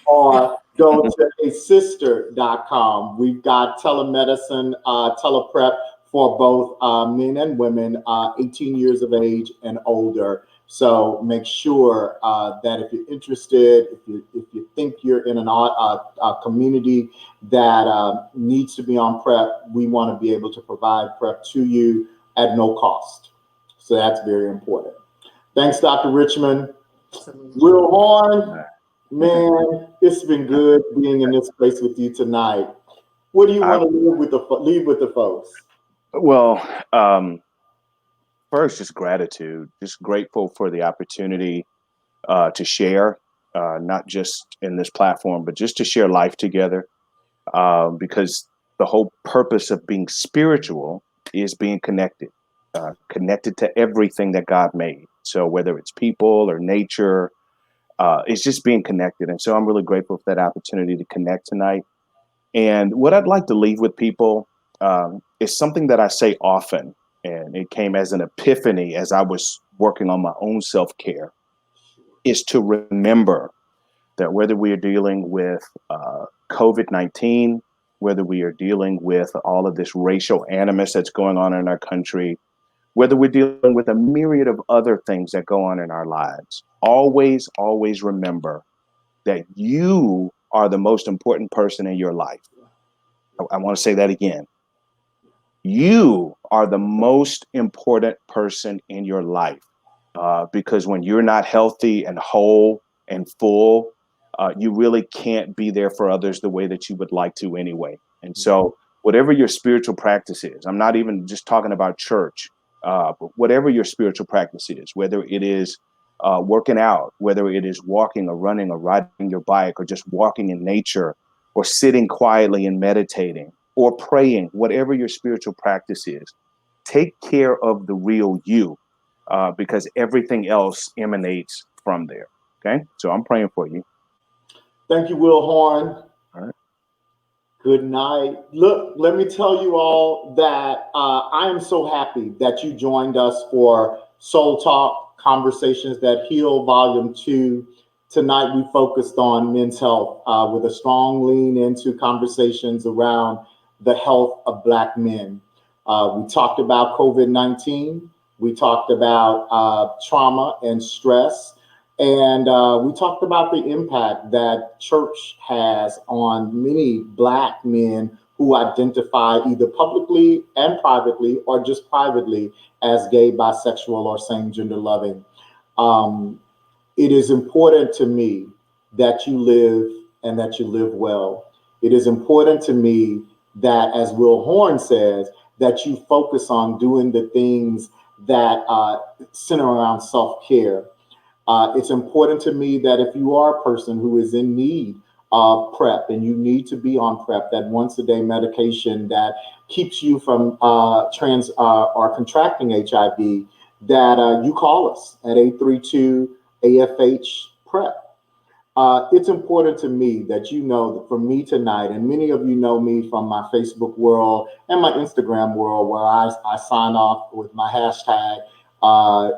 or go to asister.com. We've got telemedicine, teleprep for both men and women 18 years of age and older. So make sure that if you're interested, if you think you're in a community that needs to be on PrEP, we want to be able to provide PrEP to you at no cost. So that's very important. Thanks, Dr. Richmond. Will Horn, man, it's been good being in this place with you tonight. What do you want to leave with the folks? Well, first, just gratitude. Just grateful for the opportunity to share, not just in this platform, but just to share life together. Because the whole purpose of being spiritual is being connected. Connected to everything that God made. So whether it's people or nature, it's just being connected. And so I'm really grateful for that opportunity to connect tonight. And what I'd like to leave with people is something that I say often, and it came as an epiphany as I was working on my own self-care, is to remember that whether we are dealing with COVID-19, whether we are dealing with all of this racial animus that's going on in our country, whether we're dealing with a myriad of other things that go on in our lives, always remember that you are the most important person in your life. I want to say that again. You are the most important person in your life, because when you're not healthy and whole and full, you really can't be there for others the way that you would like to anyway. And so whatever your spiritual practice is, I'm not even just talking about church, but whatever your spiritual practice is, whether it is working out, whether it is walking or running or riding your bike or just walking in nature or sitting quietly and meditating or praying, whatever your spiritual practice is, take care of the real you, because everything else emanates from there. Okay, so I'm praying for you. Thank you, Will Horn. All right. Good night. Look, let me tell you all that I am so happy that you joined us for Soul Talk Conversations That Heal Volume 2. Tonight, we focused on men's health with a strong lean into conversations around the health of Black men. We talked about COVID-19. We talked about trauma and stress. And we talked about the impact that church has on many Black men who identify either publicly and privately or just privately as gay, bisexual, or same gender loving. It is important to me that you live and that you live well. It is important to me that, as Will Horn says, that you focus on doing the things that center around self-care. It's important to me that if you are a person who is in need of PrEP and you need to be on PrEP, that once a day medication that keeps you from or contracting HIV, that you call us at 832-AFH-PrEP. It's important to me that you know that for me tonight, and many of you know me from my Facebook world and my Instagram world, where I sign off with my hashtag,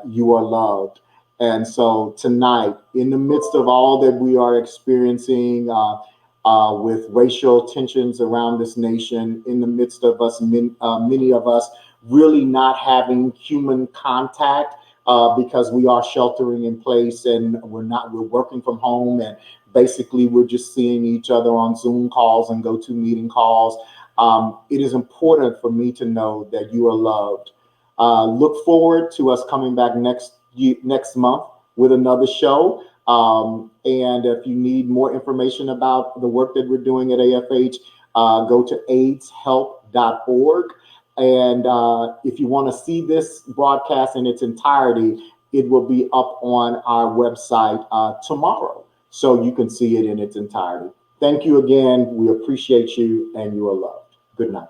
you are loved. And so tonight, in the midst of all that we are experiencing with racial tensions around this nation, in the midst of us, many of us really not having human contact because we are sheltering in place and we're working from home, and basically we're just seeing each other on Zoom calls and GoToMeeting calls. It is important for me to know that you are loved. Look forward to us coming back next month with another show. And if you need more information about the work that we're doing at AFH, go to aidshelp.org. And if you want to see this broadcast in its entirety, it will be up on our website tomorrow, so you can see it in its entirety. Thank you again. We appreciate you, and you are loved. Good night.